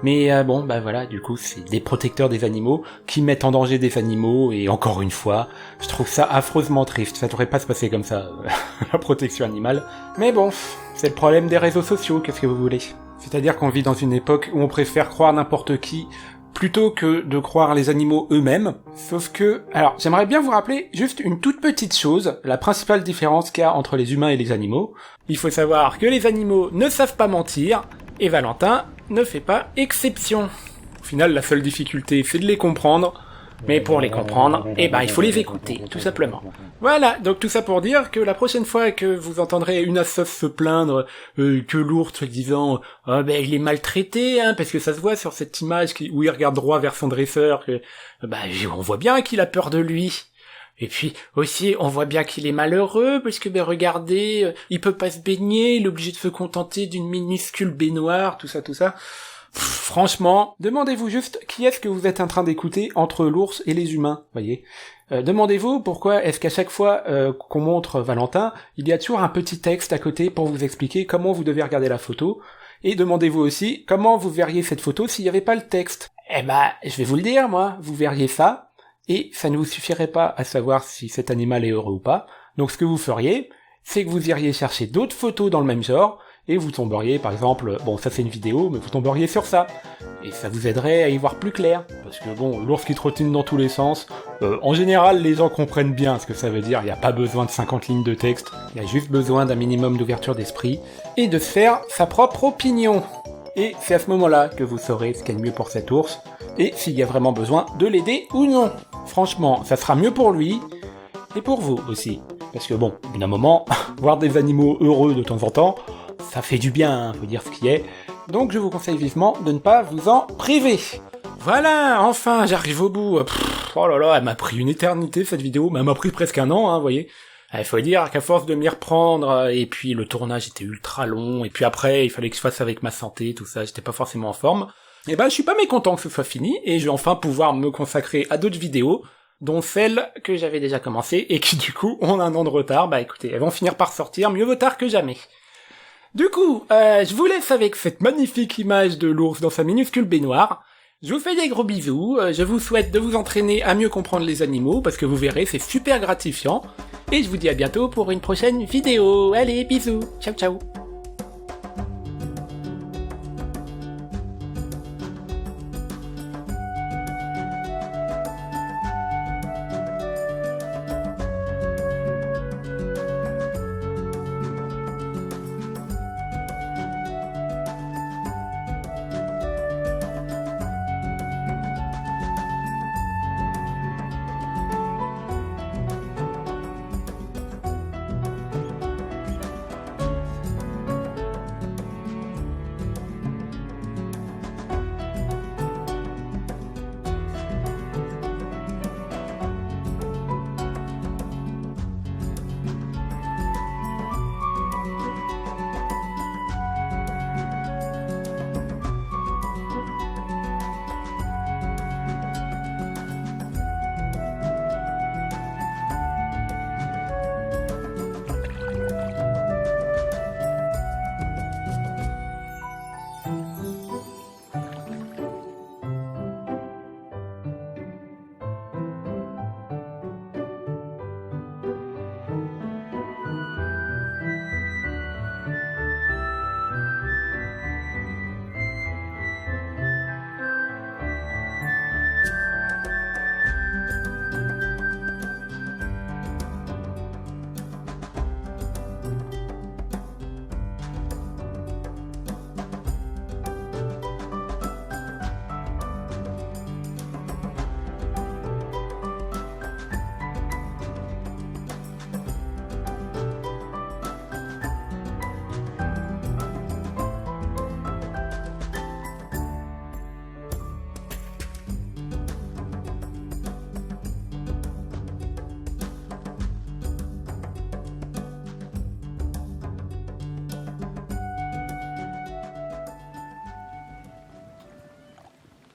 Mais voilà, du coup, c'est des protecteurs des animaux qui mettent en danger des animaux, et encore une fois, je trouve ça affreusement triste, ça devrait pas se passer comme ça, la protection animale. Mais bon, c'est le problème des réseaux sociaux, qu'est-ce que vous voulez ? C'est-à-dire qu'on vit dans une époque où on préfère croire n'importe qui, plutôt que de croire les animaux eux-mêmes, sauf que... Alors, j'aimerais bien vous rappeler juste une toute petite chose, la principale différence qu'il y a entre les humains et les animaux. Il faut savoir que les animaux ne savent pas mentir, et Valentin ne fait pas exception. Au final, la seule difficulté, c'est de les comprendre, mais pour les comprendre, il faut les écouter, tout simplement. Voilà, donc tout ça pour dire que la prochaine fois que vous entendrez une assoce se plaindre que l'ours, disant il est maltraité, parce que ça se voit sur cette image où il regarde droit vers son dresseur, que on voit bien qu'il a peur de lui. Et puis aussi, on voit bien qu'il est malheureux, parce que regardez, il peut pas se baigner, il est obligé de se contenter d'une minuscule baignoire, tout ça. Franchement, demandez-vous juste qui est-ce que vous êtes en train d'écouter entre l'ours et les humains, voyez. Demandez-vous pourquoi est-ce qu'à chaque fois qu'on montre Valentin, il y a toujours un petit texte à côté pour vous expliquer comment vous devez regarder la photo, et demandez-vous aussi comment vous verriez cette photo s'il n'y avait pas le texte. Je vais vous le dire, moi, vous verriez ça, et ça ne vous suffirait pas à savoir si cet animal est heureux ou pas. Donc ce que vous feriez, c'est que vous iriez chercher d'autres photos dans le même genre, et vous tomberiez, par exemple, ça c'est une vidéo, mais vous tomberiez sur ça. Et ça vous aiderait à y voir plus clair. Parce que l'ours qui trottine dans tous les sens, en général, les gens comprennent bien ce que ça veut dire, il n'y a pas besoin de 50 lignes de texte, il y a juste besoin d'un minimum d'ouverture d'esprit, et de se faire sa propre opinion. Et c'est à ce moment-là que vous saurez ce qu'il y a de mieux pour cet ours, et s'il y a vraiment besoin de l'aider ou non. Franchement, ça sera mieux pour lui, et pour vous aussi. Parce que au bout d'un moment, voir des animaux heureux de temps en temps, ça fait du bien, faut dire ce qui est. Donc je vous conseille vivement de ne pas vous en priver. Voilà, enfin, j'arrive au bout. Oh là là, elle m'a pris une éternité cette vidéo, mais elle m'a pris presque un an, vous voyez. Il faut dire qu'à force de m'y reprendre, et puis le tournage était ultra long, et puis après, il fallait que je fasse avec ma santé, tout ça, j'étais pas forcément en forme. Je suis pas mécontent que ce soit fini, et je vais enfin pouvoir me consacrer à d'autres vidéos, dont celles que j'avais déjà commencées, et qui du coup ont un an de retard. Écoutez, elles vont finir par sortir, mieux vaut tard que jamais. Du coup, je vous laisse avec cette magnifique image de l'ours dans sa minuscule baignoire. Je vous fais des gros bisous, je vous souhaite de vous entraîner à mieux comprendre les animaux, parce que vous verrez, c'est super gratifiant. Et je vous dis à bientôt pour une prochaine vidéo. Allez, bisous, ciao ciao.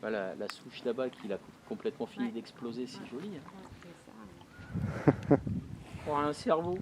Voilà, la souche là-bas qui a complètement fini Ouais. d'exploser, c'est joli. Hein. C'est ça. Pour un cerveau.